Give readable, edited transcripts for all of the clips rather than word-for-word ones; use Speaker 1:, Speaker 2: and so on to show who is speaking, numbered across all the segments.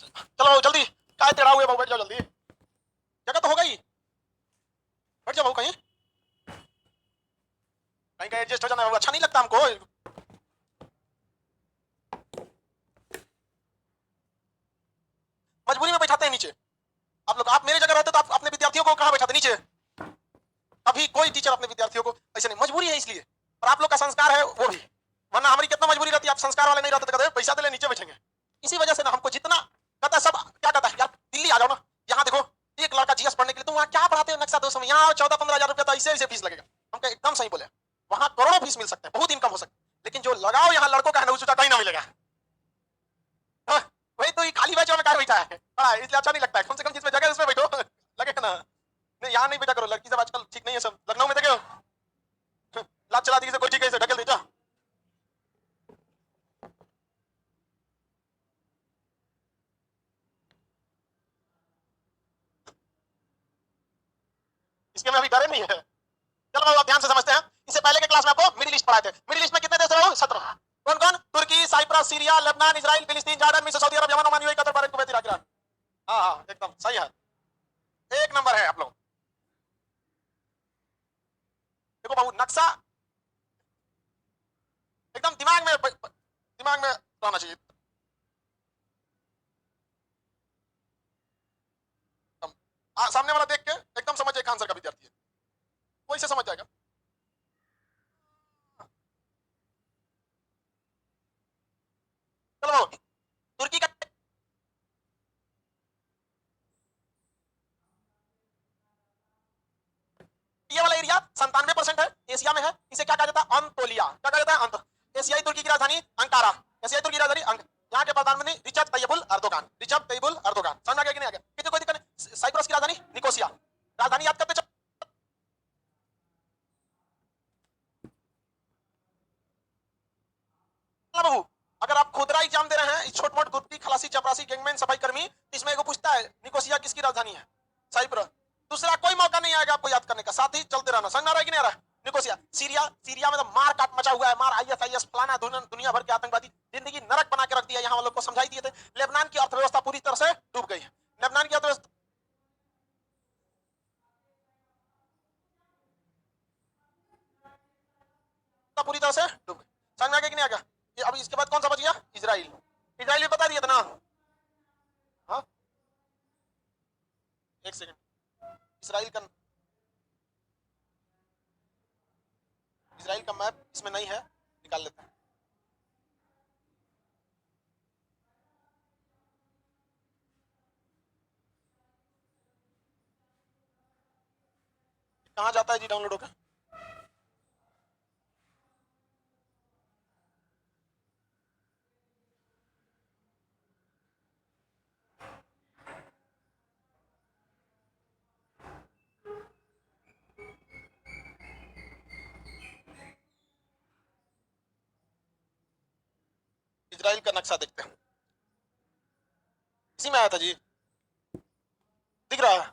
Speaker 1: चलो जल्दी, काय टेढ़ा हुए बहू, बैठ जाओ जल्दी, जगह तो होगा ही, बैठ जाओ बहू, कहीं कहीं कहीं एडजस्ट हो जाना, अच्छा नहीं लगता हमको। मजबूरी में बैठाते हैं नीचे आप लोग। आप मेरी जगह रहते तो आप अपने विद्यार्थियों को कहाँ बैठाते? नीचे। अभी कोई टीचर अपने विद्यार्थियों को ऐसे नहीं, मजबूरी है इसलिए, और आप लोग का संस्कार है वो भी, वरना हमारी कितना मजबूरी रहती है, आप संस्कार वाले नहीं रहते तो कहते पैसा दे ले नीचे बैठेंगे। इसी वजह से ना हमको जितना कहता है सब क्या कहता है, यार दिल्ली आ जाओ ना, यहाँ देखो एक लड़का जीएस पढ़ने के लिए, तुम वहाँ क्या पढ़ाते हो नक्शा दोस्त में, यहाँ 14-15 हजार रुपया तो ऐसे ऐसे फीस लगेगा। हमको एकदम सही बोले, वहाँ करोड़ों फीस मिल सकते हैं, बहुत इनकम हो सकती है, लेकिन जो लगाओ यहाँ लड़कों का है ना, उसका कहीं ना मिलेगा। हाँ, वही तो ये खाली बैच में कहा बैठा है, इसलिए अच्छा नहीं लगता है। कम से कम जिसमें जगह है उसमें बैठो लगेगा ना। नहीं यहाँ नहीं बैठा करो, लड़की सब आजकल ठीक नहीं है, सब लखनऊ में देखे हो लात चला दी, कोई ठीक है ढकेल दे जा। इसके में अभी डरे नहीं है। चलो बाबू आप ध्यान से समझते हैं, इससे पहले के क्लास में आपको मिडिल ईस्ट पढ़ाए थे। मिडिल ईस्ट में कितने देश है? 17। कौन कौन? तुर्की, साइप्रस, सीरिया, लेबनान, इजराइल, फिलिस्तीन, जॉर्डन, मिस्र, Saudi Arab, Yemen, Oman, UAE, Qatar, Bahrain, Kuwait, Iraq, Iran. हाँ हाँ एकदम सही है, एक नंबर है आप लोग। देखो बाबू नक्शा एकदम दिमाग में रहना चाहिए। सामने वाला देख के एकदम समझ एक आंसर का विद्यार्थी है, वो इसे समझ जाएगा। चलो बाबू तुर्की का ये वाला एरिया 97% है, एशिया में है। इसे क्या कहा जाता है? अंतोलिया। क्या कहा जाता है? अंत। एशियाई तुर्की की राजधानी अंकारा। एशियाई तुर्की की राजधानी अंक। यहाँ के प्रधानमंत्री Recep Tayyip Erdogan. Recep Tayyip Erdogan. समझ आ गया कि नहीं आ गया? किसी कोई दिक्कत नहीं। साइप्रस की राजधानी निकोसिया। राजधानी याद करते चलो बाबू। अगर आप खुदरा एग्जाम दे रहे हैं, छोट मोट गुप्ती खलासी चपरासी गैंगमैन सफाई कर्मी, इसमें एगो पूछता है निकोसिया किसकी राजधानी है? साइप्रस। दूसरा कोई मौका नहीं आएगा आपको याद करने का, साथ ही चलते रहना। समझ आ रहा है कि नहीं आ रहा है? निकोसिया। सीरिया। सीरिया में तो मार काट मचा हुआ है, मार आईएसआईएस फलाना दुनिया भर के आतंकवादी जिंदगी नरक बना के रख दिया, यहाँ वालों को समझाई दिए थे। लेबनान की अर्थव्यवस्था पूरी तरह से डूब गई है। लेबनान की अर्थव्यवस्था पूरी तरह से डूब गई। समझ में आ गया कि नहीं आ गया? अब इसके बाद कौन सा बच गया? इजराइल। इजराइल भी बता दिया था ना? हाँ एक सेकंड, इसराइल का इसराइल का मैप इसमें नहीं है, निकाल लेते हैं। कहाँ जाता है जी डाउनलोड होकर? इजराइल का नक्शा देखते हैं, इसी में आया था जी, दिख रहा है?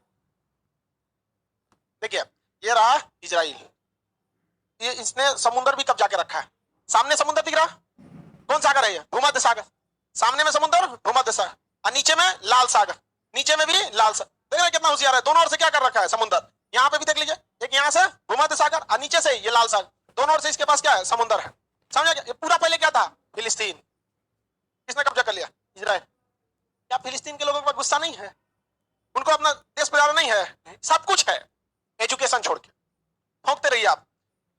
Speaker 1: देखिए ये रहा इजराइल, ये इसने समुद्र भी कब्जा के रखा है। सामने समुद्र दिख रहा, कौन सागर है? ये भूमध्य सागर। सामने में समुद्र भूमध्य सागर, और नीचे में लाल सागर। नीचे में भी लाल सागर। देख रहे कितना होशियार है, दोनों ओर से क्या कर रखा है? समुद्र। यहाँ पे भी देख लीजिए, एक यहाँ से भूमध्य सागर और नीचे से ये लाल सागर, दोनों ओर से इसके पास क्या है? समुद्र है। समझ गया? ये पूरा पहले क्या था? फिलिस्तीन। किसने कब्जा कर लिया? इजराइल। क्या फिलिस्तीन के लोगों को गुस्सा नहीं है? उनको अपना देश प्यारा नहीं है? सब कुछ है, एजुकेशन छोड़ के भोंकते रहिए आप।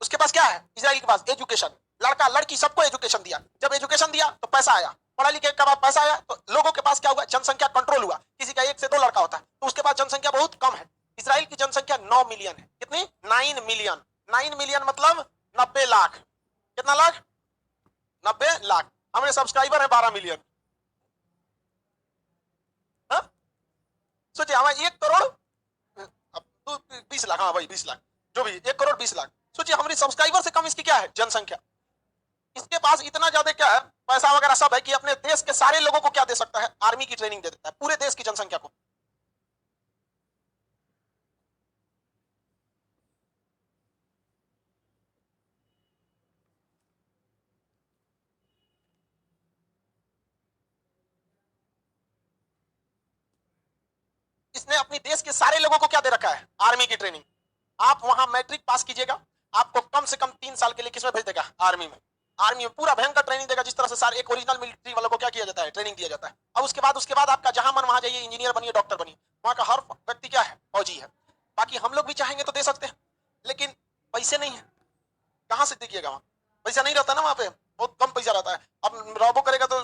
Speaker 1: उसके पास क्या है? इजराइल के पास एजुकेशन। लड़का लड़की सबको एजुकेशन दिया। जब एजुकेशन दिया तो पैसा आया, पढ़ा लिखे के बाद पैसा आया तो लोगों के पास क्या हुआ? जनसंख्या कंट्रोल हुआ। किसी का 1 से 2 लड़का होता है तो उसके पास जनसंख्या बहुत कम है। इसराइल की जनसंख्या 9 मिलियन है। कितनी? 9 मिलियन। 9 मिलियन मतलब 90 लाख। कितना लाख? 90 लाख। हमारे सब्सक्राइबर है 12 मिलियन। हाँ? सोचिए हमारे 1 करोड़, अब तो 20 लाख, हाँ भाई 20 लाख, जो भी 1 करोड़ 20 लाख। सोचिए हमारी सब्सक्राइबर से कम इसकी क्या है? जनसंख्या। इसके पास इतना ज्यादा क्या है? पैसा वगैरह सब है कि अपने देश के सारे लोगों को क्या दे सकता है? आर्मी की ट्रेनिंग दे देता है पूरे देश की जनसंख्या को। अपने देश के सारे लोगों को क्या दे रखा है? आर्मी की ट्रेनिंग। आप वहां मैट्रिक पास कीजिएगा, आपको कम से कम 3 साल के लिए किसमें भेज देगा? आर्मी में। आर्मी में पूरा भयंकर ट्रेनिंग देगा, जिस तरह से सारे एक ओरिजिनल मिलिट्री वालों को क्या किया जाता है? ट्रेनिंग दिया जाता है। और उसके बाद आपका जहां मन वहां जाइए, इंजीनियर बनिए, डॉक्टर बनिए। वहां का हर व्यक्ति क्या है? फौजी है। बाकी हम लोग भी चाहेंगे तो दे सकते हैं, लेकिन पैसे नहीं है। कहां से देखिएगा? वहां पैसा नहीं रहता ना, वहां पे बहुत कम पैसा रहता है। अब रॉबो करेगा तो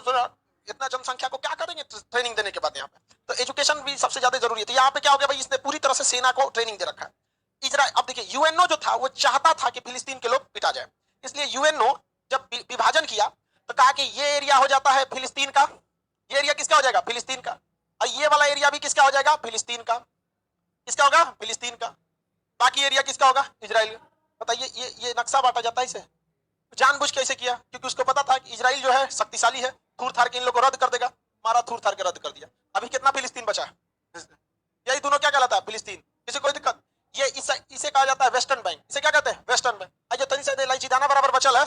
Speaker 1: इतना जनसंख्या को क्या करेंगे ट्रेनिंग देने के बाद? यहाँ पे तो एजुकेशन भी सबसे ज्यादा जरूरी है। तो यहाँ पे क्या हो गया भाई, इसने पूरी तरह से सेना को ट्रेनिंग दे रखा है। इजराइल, अब देखिए यूएनओ जो था वो चाहता था कि फिलिस्तीन के लोग पिटा जाए, इसलिए यूएनओ जब विभाजन किया तो कहा कि ये एरिया हो जाता है फिलिस्तीन का, ये एरिया किसका हो जाएगा? फिलिस्तीन का। और ये वाला एरिया भी किसका हो जाएगा? फिलिस्तीन का। किसका होगा? फिलिस्तीन का। बाकी एरिया किसका होगा? इजराइल। बताइए, ये नक्शा बांटा जाता है इसे जानबूझ के ऐसे किया, क्योंकि उसको पता था कि इजराइल जो है शक्तिशाली है, थूर थार के इन लोगों को रद्द कर देगा। मारा, थूर थार के रद्द कर दिया। अभी कितना फिलिस्तीन बचा है? यही दोनों क्या कहलाता है? फिलिस्तीन। किसी कोई दिक्कत? ये इसे कहा जाता है वेस्टर्न बैंक। इसे क्या कहते हैं? Western bank. जो तनी से इलायची दाना बराबर बचल है,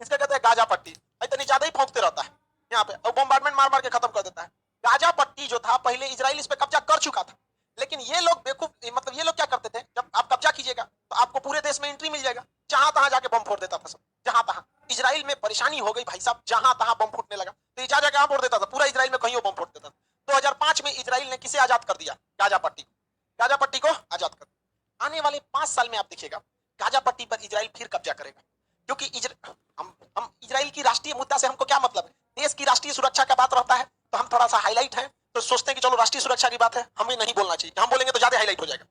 Speaker 1: इसका कहते हैं गाजा पट्टी। तनी ज्यादा ही फौंकते रहता है यहाँ पे, और बॉम्बार्डमेंट मार मार के खत्म कर देता है। गाजा पट्टी जो था पहले इजराइल इस पे कब्जा कर चुका था, लेकिन ये लोग बेवकूफ, मतलब ये लोग क्या करते थे, जब आप कब्जा कीजिएगा तो आपको पूरे देश में एंट्री मिल जाएगा। जहां तहां जाके बम फोड़ देता था सब, जहां तहां। इजराइल में परेशानी हो गई भाई साहब, जहां तहां बम फूटने लगा तो जा जाके फोड़ देता था, पूरा इजराइल में कहीं बम फोड़ देता था। 2005 में इजराइल ने किसे आजाद कर दिया? गाजा पट्टी। गाजा पट्टी को आजाद कर। आने वाले 5 साल में आप देखिएगा गाजा पट्टी पर इजराइल फिर कब्जा करेगा, क्योंकि हम इजराइल की राष्ट्रीय मुद्दा से हमको क्या मतलब है? देश की राष्ट्रीय सुरक्षा का बात रहता है तो हम थोड़ा सा हाईलाइट है, तो सोचते हैं कि चलो राष्ट्रीय सुरक्षा की बात है, हमें नहीं बोलना चाहिए, हम बोलेंगे तो ज्यादा हाईलाइट हो जाएगा।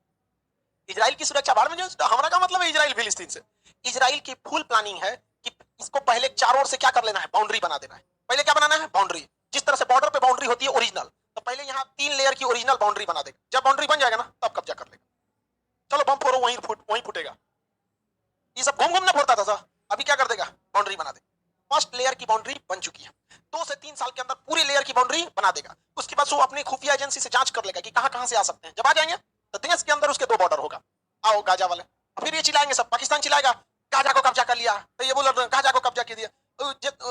Speaker 1: इजराइल की सुरक्षा बाढ़ में जो, हमारा क्या मतलब है इजराइल फिलिस्तीन से? इजराइल की फुल प्लानिंग है कि इसको पहले चारों ओर से क्या कर लेना है? बाउंड्री बना देना है। पहले क्या बनाना है? बाउंड्री। जिस तरह से बॉर्डर पे बाउंड्री होती है ओरिजिनल, तो पहले यहाँ 3 लेयर की ओरिजिनल बाउंड्री बना देगा। जब बाउंड्री बन जाएगा ना, तब कब्जा कर लेगा। चलो बम फोड़ो, वहीं फूटेगा। ये सब घूम घूम ना फोड़ता था सर, अभी क्या कर देगा? बाउंड्री बना देगा। फर्स्ट लेयर की बाउंड्री बन चुकी है, 2 से 3 साल के अंदर पूरी लेयर की बाउंड्री बना देगा। उसके बाद वो अपनी खुफिया एजेंसी से जांच कर लेगा कि कहां से आ सकते हैं। जब आ जाएंगे तो देश के अंदर उसके 2 बॉर्डर होगा। आओ गाजा वाले, फिर ये चिल्लाएंगे सब, पाकिस्तान चिल्लाएगा गाजा को कब्जा कर लिया, तो ये बोल गाजा को कब्जा कर दिया,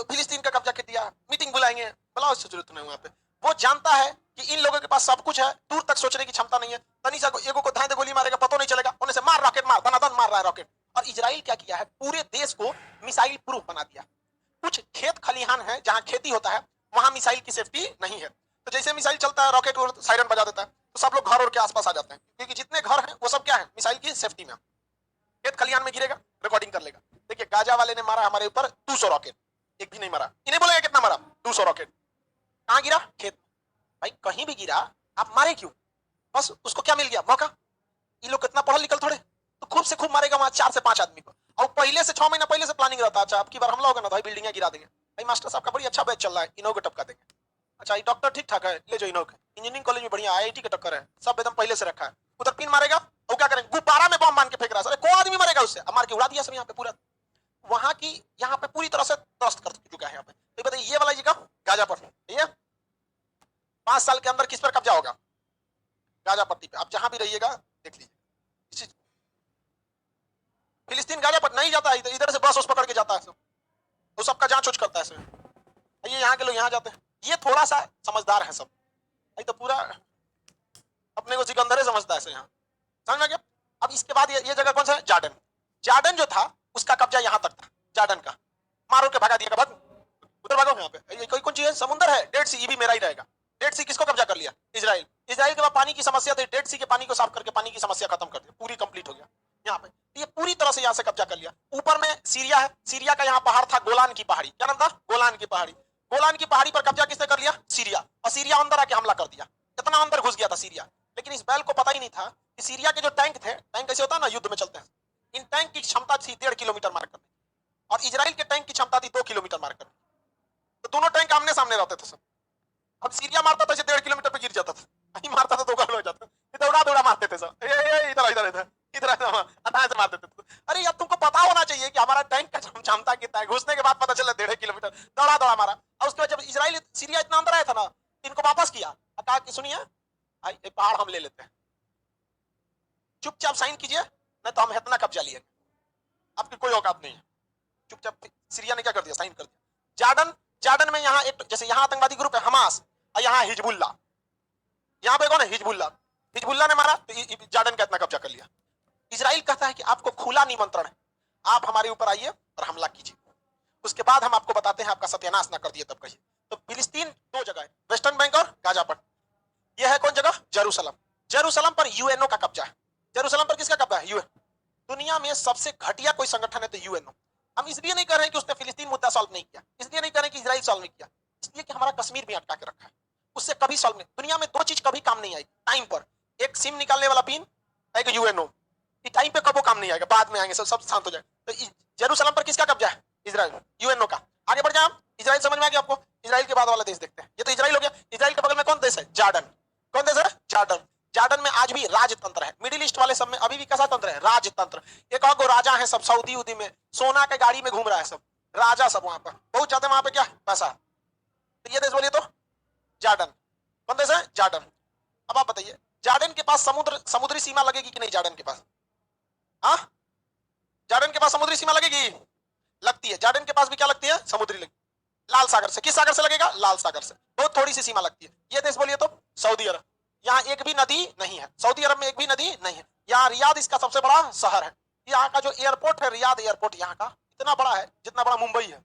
Speaker 1: फिलिस्तीन का कब्जा कर दिया, मीटिंग बुलाएंगे। बुलाओ, इससे जरूरत नहीं। वहां पे वो जानता है कि इन लोगों के पास सब कुछ है, दूर तक सोचने की क्षमता नहीं है। तनीसा को एगो को धाए दे गोली मारेगा, पता नहीं चलेगा, उन्हें से मार रॉकेट मार, दनादन मार रहा है रॉकेट। और इजराइल क्या किया है? पूरे देश को मिसाइल प्रूफ बना दिया। कुछ खेत खलिहान है जहां खेती होता है, वहां मिसाइल की सेफ्टी नहीं है, तो जैसे मिसाइल चलता है, रॉकेट सायरन बजा देता है, तो सब लोग घर और के आसपास आ जाते हैं, क्योंकि जितने घर हैं वो सब क्या है? मिसाइल की सेफ्टी में। खेत खलिहान में गिरेगा, रिकॉर्डिंग कर लेगा। देखिए गाजा वाले ने मारा हमारे ऊपर 200 रॉकेट, एक भी नहीं मारा। इन्हें बोलेगा कितना मारा? 200 रॉकेट। कहां गिरा? खेत। भाई कहीं भी गिरा, आप मारे क्यों? बस उसको क्या मिल गया? मौका। ये लोग कितना पढ़ल लिखल थोड़े, तो खूब से खूब मारेगा वहां 4 से 5 आदमी को। और पहले से 6 महीना पहले से प्लानिंग रहता है, अच्छा अब की बार हमला होगा ना तो भाई बिल्डिंग गिरा देंगे। भाई मास्टर साहब का बड़ी अच्छा बैच चल रहा है, इन्हों को टपका देंगे। अच्छा ये डॉक्टर ठीक ठाक है, ले जाओ इन्हों के। इंजीनियरिंग कॉलेज में बढ़िया आईआईटी का टक्कर है, सब एकदम पहले से रखा है। उधर पिन मारेगा, वो क्या करेंगे? गुब्बारा में बम मान के फेंक रहा है, कौन आदमी मरेगा उससे? अब मार के उड़ा दिया सब यहाँ पे पूरा। वहां की यहाँ पे पूरी तरह से त्रस्त कर चुका है यहाँ पे। तो बताइए ये वाला जी का गाजा पर, ये 5 साल के अंदर किस पर कब्जा होगा? गाजा पट्टी पे। आप जहां भी रहिएगा देख लीजिए, फिलिस्तीन गाजा पर नहीं जाता है, इधर से बस उस पकड़ के जाता है, तो सबका जांच उच करता है। ये यहाँ के लोग यहाँ जाते हैं, ये थोड़ा सा समझदार है सब, तो पूरा अपने को सिकंदर समझता है यहाँ, समझ में गया? अब इसके बाद ये जगह कौन सा है? जार्डन। जार्डन जो था उसका कब्जा यहाँ तक था, जार्डन का। मारो के भगा दिया, भाग उधर भागो। यहाँ पे कोई कौन चीज है? समुद्र है, डेड सी, ये भी मेरा ही रहेगा। डेड सी किसको कब्जा कर लिया? इजराइल। इजराइल के बाद पानी की समस्या थी, डेड सी के पानी को साफ करके पानी की समस्या खत्म कर दी, पूरी कंप्लीट हो गया यहाँ पे। ये पूरी तरह से यहाँ से कब्जा कर लिया। ऊपर में सीरिया है, सीरिया का यहाँ पहाड़ था गोलान की पहाड़ी, क्या नाम था? गोलान की पहाड़ी। गोलान की पहाड़ी पर कब्जा किसने कर लिया? सीरिया। और सीरिया अंदर आके हमला कर दिया, इतना अंदर घुस गया था सीरिया। लेकिन इस बैल को पता ही नहीं था कि सीरिया के जो टैंक थे, टैंक कैसे होता है ना, युद्ध में चलते हैं, इन टैंक की क्षमता थी 1.5 किलोमीटर मार करने, और इजराइल के टैंक की क्षमता थी 2 किलोमीटर मार करने। तो दोनों टैंक आमने सामने रहते थे सब। अब सीरिया मारता था 1.5 किलोमीटर पे गिर जाता था, नहीं मारता था तो गल हो जाता, दौड़ा दौड़ा मारते थे सब, इधर इधर इधर इधर से मारते थे। अरे यार तुमको पता होना चाहिए कि हमारा टैंक का क्षमता कितना है। घुसने के बाद पता चला 1.5 किलोमीटर, दौड़ा दौड़ा मारा। और उसके बाद जब इजराइल सीरिया इतना अंदर आया था ना, इनको वापस किया, कहा कि सुनिए भाई पहाड़ हम ले लेते हैं, चुपचाप साइन कीजिए, नहीं तो हम इतना कब्जा लिए, आपकी कोई औकात नहीं है। चुपचाप सीरिया ने क्या कर दिया? साइन कर दिया। जार्डन, जार्डन में यहाँ एक, जैसे यहाँ आतंकवादी ग्रुप है हमास, और यहाँ हिजबुल्ला, यहाँ पे कौन है? हिजबुल्ला। हिजबुल्लाह ने मारा तो जॉर्डन का इतना कब्जा कर लिया। इजराइल कहता है कि आपको खुला निमंत्रण है, आप हमारे ऊपर आइए और हमला कीजिए, उसके बाद हम आपको बताते हैं आपका सत्यानाश ना कर दिए तब कहिए। तो फिलिस्तीन दो जगह है, वेस्टर्न बैंक और गाजापट। यह है कौन जगह? जेरूसलम। जेरूसलम पर यूएनओ का कब्जा है। जेरूसलम पर किसका कब्जा है? यूएन। दुनिया में सबसे घटिया कोई संगठन है तो यूएनओ। हम इसलिए नहीं कर रहे हैं कि उसने फिलिस्तीन मुद्दा सॉल्व नहीं किया, इसलिए नहीं कर रहे हैं कि इजराइल सॉल्व नहीं किया, इसलिए कि हमारा कश्मीर भी अटका के रखा है, उससे कभी सॉल्व नहीं। दुनिया में दो चीज कभी काम नहीं आएगी टाइम पर, एक सिम निकालने वाला पिन, एक यूएनओ। टाइम पे कबो काम नहीं आएगा, बाद में आएंगे, सब शांत हो जाए। तो जेरूसलम पर किसका कब्जा है? इजराइल, यूएनओ का। आगे बढ़ जाए हम, इजराइल समझ में आ गया आपको? इजराइल के बाद वाला देश देखते हैं। ये तो इजराइल हो गया। इजराइल के बगल में कौन देश है? जॉर्डन। कौन देश है? जॉर्डन। जॉर्डन में आज भी राजतंत्र है। मिडिल ईस्ट वाले सब में अभी भी कैसा तंत्र है? राजतंत्र। एक और राजा है, सब सऊदी उदी में सोना के गाड़ी में घूम रहा है, सब राजा, सब वहां पर बहुत ज्यादा, वहां पे क्या पैसा। तो ये देश बोलिए तो जॉर्डन। कौन देश है? जॉर्डन। अब आप बताइए, जॉर्डन के पास समुद्री सीमा लगेगी कि नहीं? जॉर्डन के पास, हाँ, जॉर्डन के पास समुद्री सीमा लगेगी? लगती है। जॉर्डन के पास भी क्या लगती है? समुद्री लगती। लाल सागर से। किस सागर से लगेगा? लाल सागर से। बहुत थोड़ी सी सीमा लगती है। ये देश बोलिए तो सऊदी अरब। यहाँ एक भी नदी नहीं है, सऊदी अरब में एक भी नदी नहीं है। यहाँ रियाद इसका सबसे बड़ा शहर है। यहाँ का जो एयरपोर्ट है, रियाद एयरपोर्ट, यहाँ का इतना बड़ा है जितना बड़ा मुंबई है।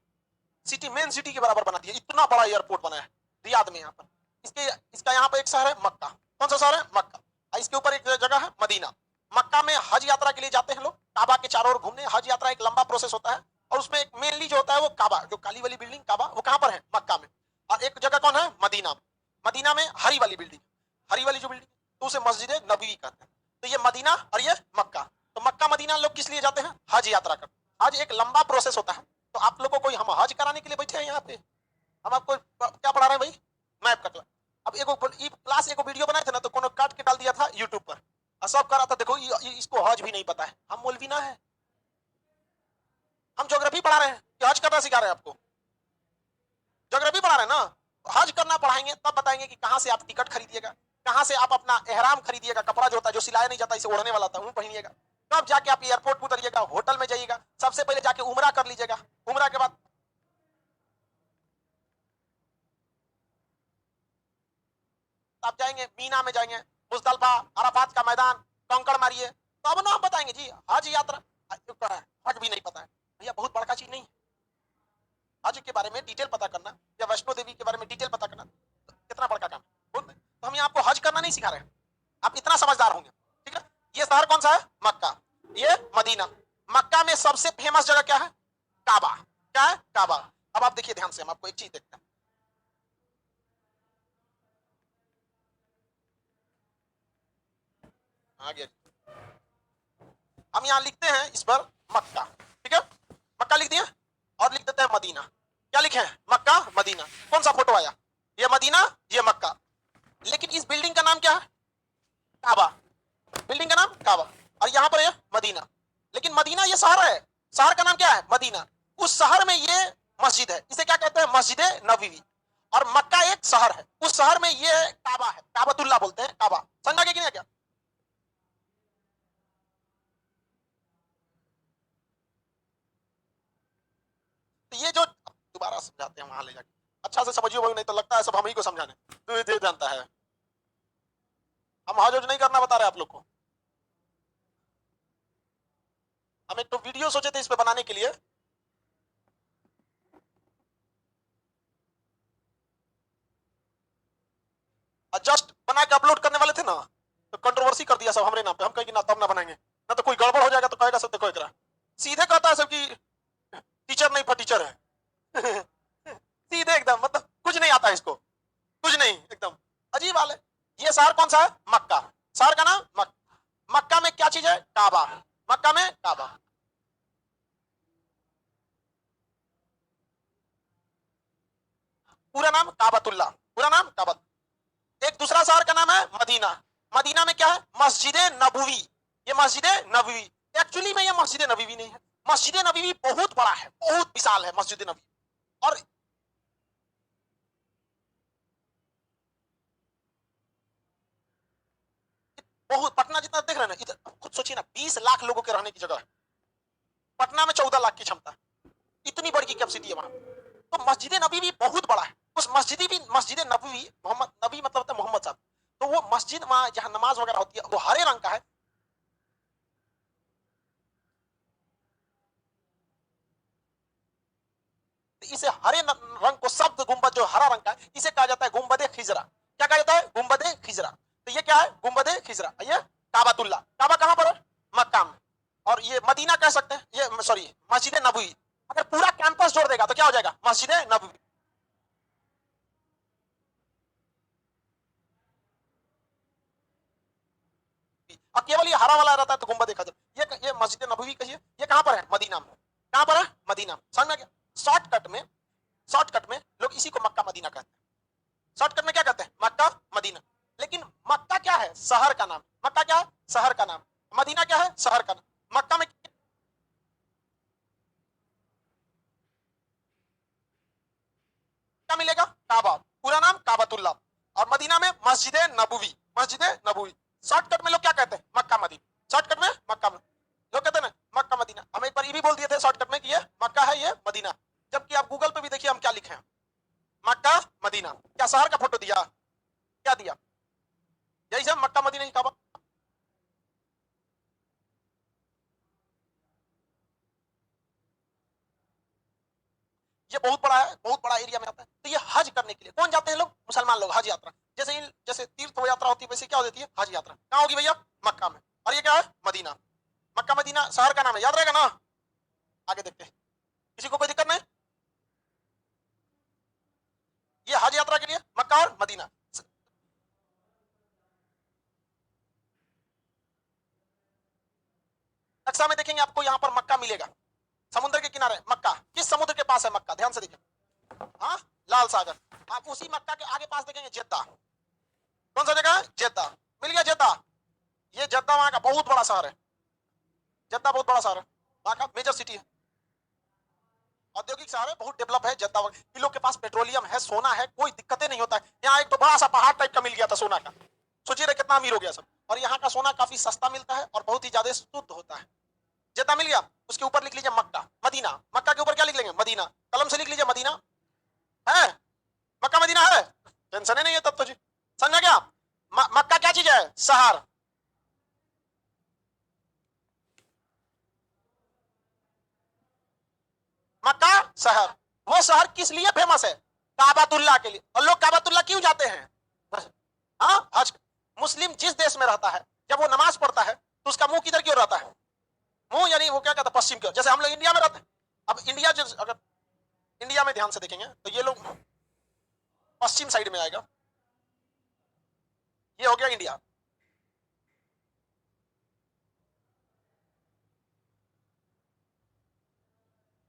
Speaker 1: सिटी, मेन सिटी के बराबर बना दिया, इतना बड़ा एयरपोर्ट बना है रियाद में। यहाँ पर इसका यहाँ पर एक शहर है मक्का। कौन सा शहर है? मक्का। इसके ऊपर एक जगह है मदीना। मक्का में हज यात्रा के लिए जाते हैं लोग, काबा के चारों ओर घूमने। हज यात्रा एक लंबा प्रोसेस होता है, और उसमें एक मेनली जो होता है वो काबा, जो काली वाली बिल्डिंग काबा, वो कहां पर है? मक्का में। और एक जगह कौन है? मदीना। मदीना में हरी वाली बिल्डिंग, हरी वाली जो बिल्डिंग, तो उसे मस्जिद नबवी कहते हैं। तो ये मदीना और ये मक्का। तो मक्का मदीना लोग किस लिए जाते हैं? हज यात्रा कर। हज एक लंबा प्रोसेस होता है। तो आप लोगों को हम हज कराने के लिए बैठे हैं यहाँ पे। हम आपको क्या पढ़ा रहे हैं भाई? मैप का क्लास। अब एक क्लास, एक वीडियो बनाए थे ना, तो कोनो काट के डाल दिया था यूट्यूब पर, और सब कर रहा था, देखो इसको हज भी नहीं पता है। हम मौलवी ना है, हम ज्योग्राफी पढ़ा रहे हैं कि हज करना सिखा रहे हैं आपको? ज्योग्राफी पढ़ा रहे हैं ना। हज करना पढ़ाएंगे तब बताएंगे कि कहां से आप टिकट खरीदिएगा, कहां से आप अपना एहराम खरीदिएगा, कपड़ा जो होता है, जो सिलाया नहीं जाता, इसे ओढ़ने वाला था, वो पहनिएगा। तब जाके आप एयरपोर्ट पर उतरिएगा, होटल में जाइएगा, सबसे पहले जाके उमरा कर लीजिएगा। उमरा के बाद आप जाएंगे मीना में, जाएंगे मुजदलफा, अराफात का मैदान, कंकड़ मारिए, तो अब ना हम बताएंगे जी हज यात्रा। हज भी नहीं पता है भैया, बहुत बड़का चीज नहीं है। हज के बारे में डिटेल पता करना, या वैष्णो देवी के बारे में डिटेल पता करना, कितना बड़का काम है। तो हम आपको हज करना नहीं सिखा रहे हैं, आप इतना समझदार होंगे, ठीक है। ये शहर कौन सा है? मक्का। ये मदीना। मक्का में सबसे फेमस जगह क्या है? काबा। क्या है? काबा। अब आप देखिए ध्यान से, हम आपको एक चीज देखते हैं। आगे हम यहाँ लिखते हैं इस पर मक्का, ठीक है, मक्का लिख दिया, और लिख देते हैं मदीना। क्या लिखे हैं? Mecca, Medina. कौन सा फोटो आया? ये मदीना, ये मक्का। लेकिन इस बिल्डिंग का नाम क्या है? काबा। बिल्डिंग का नाम काबा, और यहाँ पर है मदीना। लेकिन मदीना ये शहर है, शहर का नाम क्या है? मदीना। उस शहर में ये मस्जिद है, इसे क्या कहते हैं? मस्जिद नबवी। और मक्का एक शहर है, उस शहर में ये काबा है, काबतुल्ला बोलते हैं, काबा। समझा गया कि नहीं? क्या तो ये जो दोबारा समझाते हैं वहां ले जाके, अच्छा से समझिए भाई, नहीं तो लगता है सब हम ही को समझाने, तो ये जानता है। हम हज नहीं करना बता रहे आप लोग को। हम एक तो वीडियो सोचे थे इस पे बनाने के लिए, जस्ट बना के अपलोड करने वाले थे ना, तो कंट्रोवर्सी कर दिया सब हमरे नाम पे। हम कहेंगे ना तब ना बनाएंगे, ना तो कोई गड़बड़ हो जाएगा तो कहेगा सब देखो एकरा, सीधे कहता है सब कि टीचर नहीं फटीचर है। सीधे एकदम, मतलब कुछ नहीं आता है इसको, कुछ नहीं, एकदम अजीब हाल है। ये शहर कौन सा है? मक्का। शहर का नाम मक्का में क्या चीज है? काबा। मक्का में काबा। पूरा नाम काबतुल्ला, पूरा नाम काबत। एक दूसरा शहर का नाम है मदीना। मदीना में क्या है? मस्जिद नबवी। ये मस्जिद नबवी, एक्चुअली में ये मस्जिद नबवी नहीं है। मस्जिद नबवी बहुत बड़ा है, बहुत विशाल है मस्जिद नबवी। और बहुत, पटना जितना देख रहे हैं ना, इधर खुद सोचिए ना, 20 लाख लोगों के रहने की जगह है। पटना में 14 लाख की क्षमता है, इतनी बड़ी की कैपेसिटी है वहां। तो मस्जिद नबी भी बहुत बड़ा है। उस मस्जिद नबवी, मोहम्मद नबी मतलब होता है मोहम्मद साहब, तो वो मस्जिद वहां जहां नमाज वगैरह होती है वो हरे रंग का है। इसे हरे रंग को, शब्द गुंबद जो हरा रंग का है, इसे कहा जाता है गुंबदे खिजरा। क्या कहा जाता है? गुंबदे खिजरा। तो ये क्या है? गुंबदे खिजरा। ये काबातुल्ला, काबा कहां पर है? मक्का में। और ये मदीना कह सकते हैं, ये सॉरी मस्जिद नबवी। अगर पूरा कैंपस जोड़ देगा तो क्या हो जाएगा? मस्जिद नबवी। और केवल ये हरा वाला रहता है तो गुंबद खिजर। ये मस्जिद नबवी कहिए, ये कहां पर है? मदीना में। कहां पर है? मदीना। समझ में गया? शॉर्टकट में, शॉर्टकट में लोग इसी को मक्का मदीना कहते हैं। शॉर्टकट में क्या कहते हैं? Mecca Medina. लेकिन मक्का क्या है? शहर का नाम। मक्का क्या है? शहर का नाम। मदीना क्या है? शहर का नाम। मक्का में क्या मिलेगा? काबा, पूरा नाम काबतुल्ला। और मदीना में मस्जिद नबवी, मस्जिद नबवी। शॉर्टकट में लोग क्या कहते हैं? Mecca Medina. शॉर्टकट में मक्का में लोग कहते हैं ना मक्का मदीना। हम एक बार ये भी बोल दिए थे शॉर्टकट में कि ये मक्का है, ये मदीना। जबकि आप गूगल पे भी देखिए हम क्या लिखे हैं, मक्का मदीना। क्या शहर का फोटो दिया? क्या दिया? यही सब मक्का मदीना ही काबा। ये बहुत बड़ा है, बहुत बड़ा एरिया में आता है। तो ये हज करने के लिए कौन जाते हैं लोग? मुसलमान लोग हज यात्रा। जैसे तीर्थ यात्रा होती है वैसे क्या हो जाती है? हज यात्रा। कहाँ होगी भैया? मक्का में। और ये क्या है? मदीना। मक्का मदीना शहर का नाम है, याद रहेगा ना? आगे देखते हैं, किसी को कोई दिक्कत नहीं? ये हज यात्रा के लिए मक्का और मदीना। नक्शा में देखेंगे आपको यहाँ पर मक्का मिलेगा, समुद्र के किनारे मक्का। किस समुद्र के पास है मक्का? ध्यान से देखिए। हाँ, लाल सागर। आप उसी मक्का के आगे पास देखेंगे जेद्दा। कौन सा जगह है? जेद्दा। मिल गया जेद्दा। ये जेद्दा वहां का बहुत बड़ा शहर है। जेद्दा बहुत बड़ा शहर है, वहां का मेजर सिटी है, औद्योगिक शहर है, बहुत डेवलप है जेद्दा। इन लोग के पास पेट्रोलियम है, सोना है, कोई दिक्कतें नहीं होता है। यहाँ एक तो बड़ा सा पहाड़ टाइप का मिल गया था सोना का। सोचिए कितना अमीर हो गया सब। और यहाँ का सोना काफी सस्ता मिलता है और बहुत ही ज्यादा शुद्ध होता है। जेद्दा मिल गया, उसके ऊपर लिख लीजिए मक्का मदीना। मक्का के ऊपर क्या लिख लेंगे? मदीना। कलम से लिख लीजिए मदीना। है? मक्का मदीना है, टेंशन ही नहीं है तब तो जी। समझा क्या? मक्का क्या चीज है? शहर। मक्का शहर। वो शहर किस लिए फेमस है? काबातुल्ला के लिए। और लोग काबातुल्ला क्यों जाते हैं? हाँ, हज। मुस्लिम जिस देश में रहता है, जब वो नमाज पढ़ता है तो उसका मुंह किधर क्यों रहता है? मुंह यानी वो क्या कहता है? पश्चिम की ओर। जैसे हम लोग इंडिया में रहते हैं। अब इंडिया जो, अगर इंडिया में ध्यान से देखेंगे तो ये लोग पश्चिम साइड में आएगा। ये हो गया इंडिया।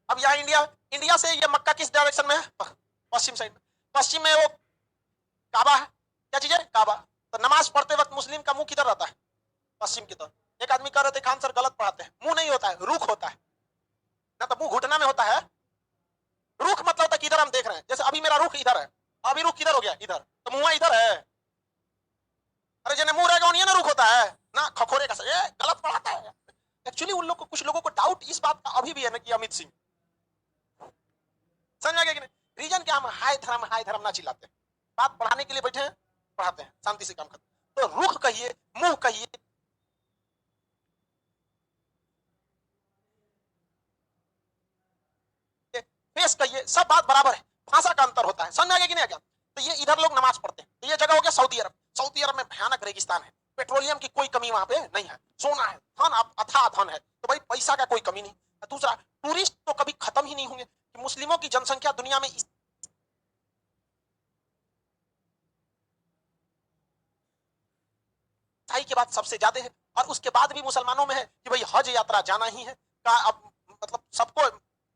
Speaker 1: अब यहाँ इंडिया, इंडिया से ये मक्का किस डायरेक्शन में है? पश्चिम साइड में। पश्चिम में वो काबा है। क्या चीज है? काबा। तो नमाज पढ़ते वक्त मुस्लिम का मुंह किधर रहता है? पश्चिम की तरफ। एक आदमी कह रहे थे खान सर गलत पढ़ाते हैं, मुंह नहीं होता है, रुख होता है ना। तो मुंह घुटना में होता है। रुख मतलब होता है कि इधर हम देख रहे हैं। जैसे अभी मेरा रुख इधर है, अभी रुख किधर हो गया? इधर। तो मुंह इधर है। अरे जने मुंह रहेगा उन्हीं ना रुख होता है ना, खखोरे का सर ये गलत पढ़ाता है। एक्चुअली उन लोग को, कुछ लोगों को डाउट इस बात का अभी भी है ना कि अमित सिंह, समझ आ गया कि नहीं? रीजन क्या? हम हाय धर्म ना चिल्लाते हैं। बात पढ़ाने के लिए बैठे हैं, पढ़ाते हैं, शांति से काम करते हैं। तो रुख कहिए, मुंह कहिए, फेस कहिए, सब बात बराबर है। भाषा का अंतर होता है। समझ आ गया कि नहीं आ गया? तो ये इधर लोग नमाज पढ़ते हैं। तो ये जगह हो गया सऊदी अरब। सऊदी अरब में भयानक रेगिस्तान है, पेट्रोलियम की कोई कमी वहां पे नहीं है, सोना है, धन अथाह धन है। तो भाई पैसा का कोई कमी नहीं। दूसरा, टूरिस्ट तो कभी खत्म ही नहीं होंगे कि मुस्लिमों की जनसंख्या दुनिया में ईसाई के बाद सबसे ज्यादा है। और उसके बाद भी मुसलमानों में है कि भाई हज यात्रा जाना ही है। का अब मतलब सबको,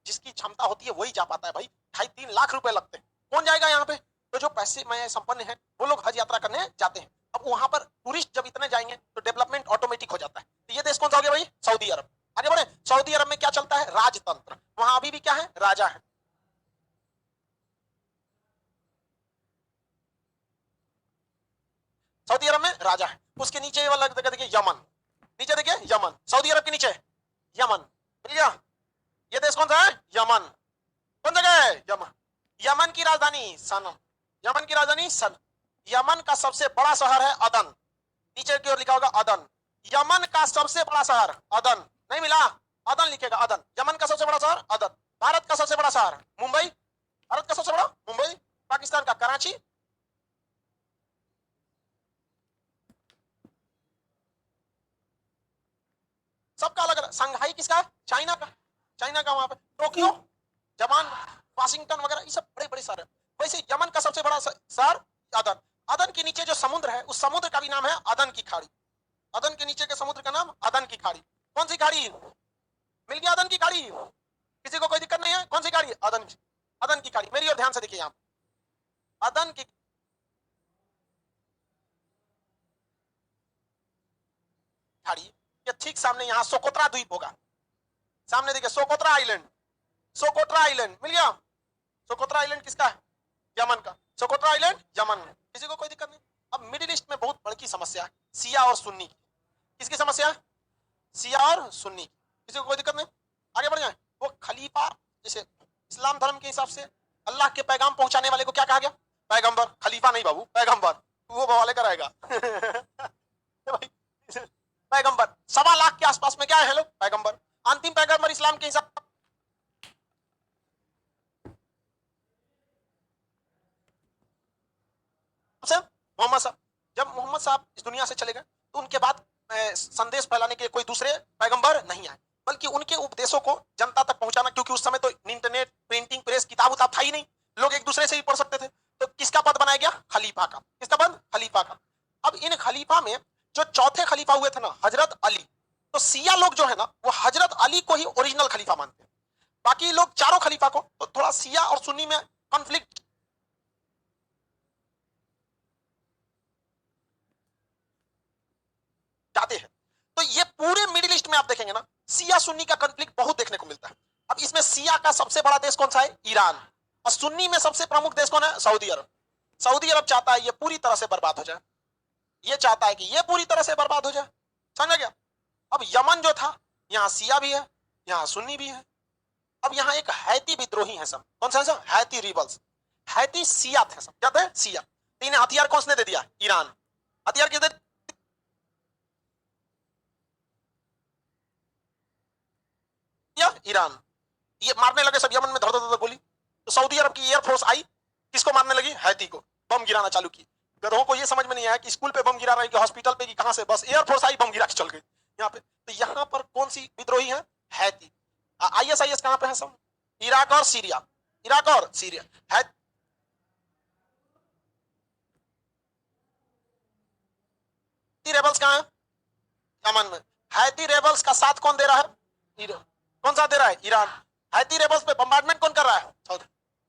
Speaker 1: जिसकी क्षमता होती है वही जा पाता है। भाई 2.5-3 लाख रुपए लगते हैं, कौन जाएगा यहाँ पे? तो जो पैसे में संपन्न है वो लोग हज यात्रा करने जाते हैं। अब वहां पर टूरिस्ट जब इतने जाएंगे तो डेवलपमेंट ऑटोमेटिक हो जाता है। तो ये देश कौन सा हो गया भाई? सऊदी अरब। आगे बढ़े। सऊदी अरब में क्या चलता है? राजतंत्र। वहां अभी भी क्या है? राजा है। सऊदी अरब में राजा है। उसके नीचे वाला जगह देखिए यमन। नीचे देखिए यमन, सऊदी अरब के नीचे यमन। मिल गया? ये देश कौन सा है? यमन। कौन जगह है? यमन। यमन की राजधानी सनम। यमन की राजधानी सन। यमन का सबसे बड़ा शहर है अदन, नीचे की ओर लिखा होगा अदन। यमन का सबसे बड़ा शहर अदन, नहीं मिला, अदन लिखेगा, अदन। यमन का सबसे बड़ा शहर अदन। भारत का सबसे बड़ा शहर मुंबई, भारत का सबसे बड़ा मुंबई। पाकिस्तान का कराची, सबका अलग अलग। संघाई किसका है? चाइना का, चाइना का। वहां पे टोक्यो, जापान, वाशिंगटन वगैरह, ये सब बड़े बड़े शहर है। वैसे यमन का सबसे बड़ा शहर अदन। अदन के नीचे जो समुद्र है, उस समुद्र का भी नाम है अदन की खाड़ी। अदन के नीचे के समुद्र का नाम अदन की खाड़ी। कौन सी खाड़ी? मिल गया, अदन की खाड़ी। किसी को कोई दिक्कत नहीं है? कौन सी खाड़ी? अदन, अदन की खाड़ी। मेरी और ध्यान से देखिए, यहाँ अदन की खाड़ी के ठीक सामने यहाँ सोकोत्रा द्वीप होगा। सामने देखिए सोकोत्रा आइलैंड, सोकोट्रा आइलैंड मिल गया। सोकोत्रा आइलैंड किसका है? यमन का। सोकोट्रा आइलैंड यमन में। किसी को कोई दिक्कत नहीं? अब मिडिल ईस्ट में बहुत बड़ी समस्या है, शिया और सुन्नी की। किसकी समस्या है? शिया और सुन्नी। किसी को कोई दिक्कत नहीं? आगे बढ़ जाए। वो खलीफा, जैसे इस्लाम धर्म के हिसाब से अल्लाह के पैगाम पहुंचाने वाले को क्या कहा गया? पैगंबर। खलीफा नहीं बाबू, पैगंबर। वो बवाले कराएगा। पैगंबर 1.25 लाख के आसपास में क्या है लोग? पैगंबर। अंतिम पैगंबर इस्लाम के हिसाब से मोहम्मद साहब। जब मोहम्मद साहब इस दुनिया से चले गए तो उनके बाद संदेश फैलाने के लिए कोई दूसरे पैगंबर नहीं आए, बल्कि उनके उपदेशों को जनता तक पहुंचाना, क्योंकि उस समय तो इंटरनेट, प्रिंटिंग प्रेस, किताब उताब था ही नहीं, लोग एक दूसरे से ही पढ़ सकते थे। तो किसका पद बनाया गया? खलीफा का। किसका पद? खलीफा का। अब इन खलीफा में जो चौथे खलीफा हुए थे ना, हजरत अली, तो सिया लोग जो है ना, वो हजरत अली को ही ओरिजिनल खलीफा मानते हैं। बाकी लोग चारों खलीफा को, तो थोड़ा सिया और सुन्नी में कॉन्फ्लिक्ट जाते हैं। तो ये पूरे मिडिल ईस्ट में आप देखेंगे ना, सिया सुन्नी का कॉन्फ्लिक्ट बहुत देखने को मिलता है। अब इसमें सिया का सबसे बड़ा देश कौन सा है? ईरान। और सुन्नी में सबसे प्रमुख देश कौन है? सऊदी अरब। सऊदी अरब चाहता है ये पूरी तरह से बर्बाद हो जाए, ये चाहता है कि ये पूरी तरह से बर्बाद हो जाए। समझ गया? अब यमन जो था, यहाँ सिया भी है, यहाँ सुन्नी भी है। अब यहाँ एक हैती विद्रोही है सब। कौन सा? Haiti rebels. हैती सिया थे सब। क्या थे? सिया। तो इन्हें हथियार कौन ने दे दिया? ईरान। हथियार किसने? ईरान। ये मारने लगे सब यमन में, धड़ धड़ धड़ गोली। तो सऊदी अरब की एयरफोर्स आई, किसको मारने लगी? हैती को। बम गिराना चालू की। गधों को ये समझ में नहीं आया कि स्कूल पे बम गिरा रहे हैं कि हॉस्पिटल पे, कि कहां से, बस एयरफोर्स आई, बम गिरा के चल गई यहाँ पे। तो यहाँ पर कौन सी विद्रोही है? हैती। ISIS कहां पे है सब? इराक और सीरिया। इराक और सीरिया। हैती रेबल्स कहां है? यमन में। हैती रेबल्स का साथ कौन दे रहा है? कौन सा दे रहा है? ईरान। हैती रेबल्स पे बम्बार्डमेंट कौन कर रहा है? सऊदी।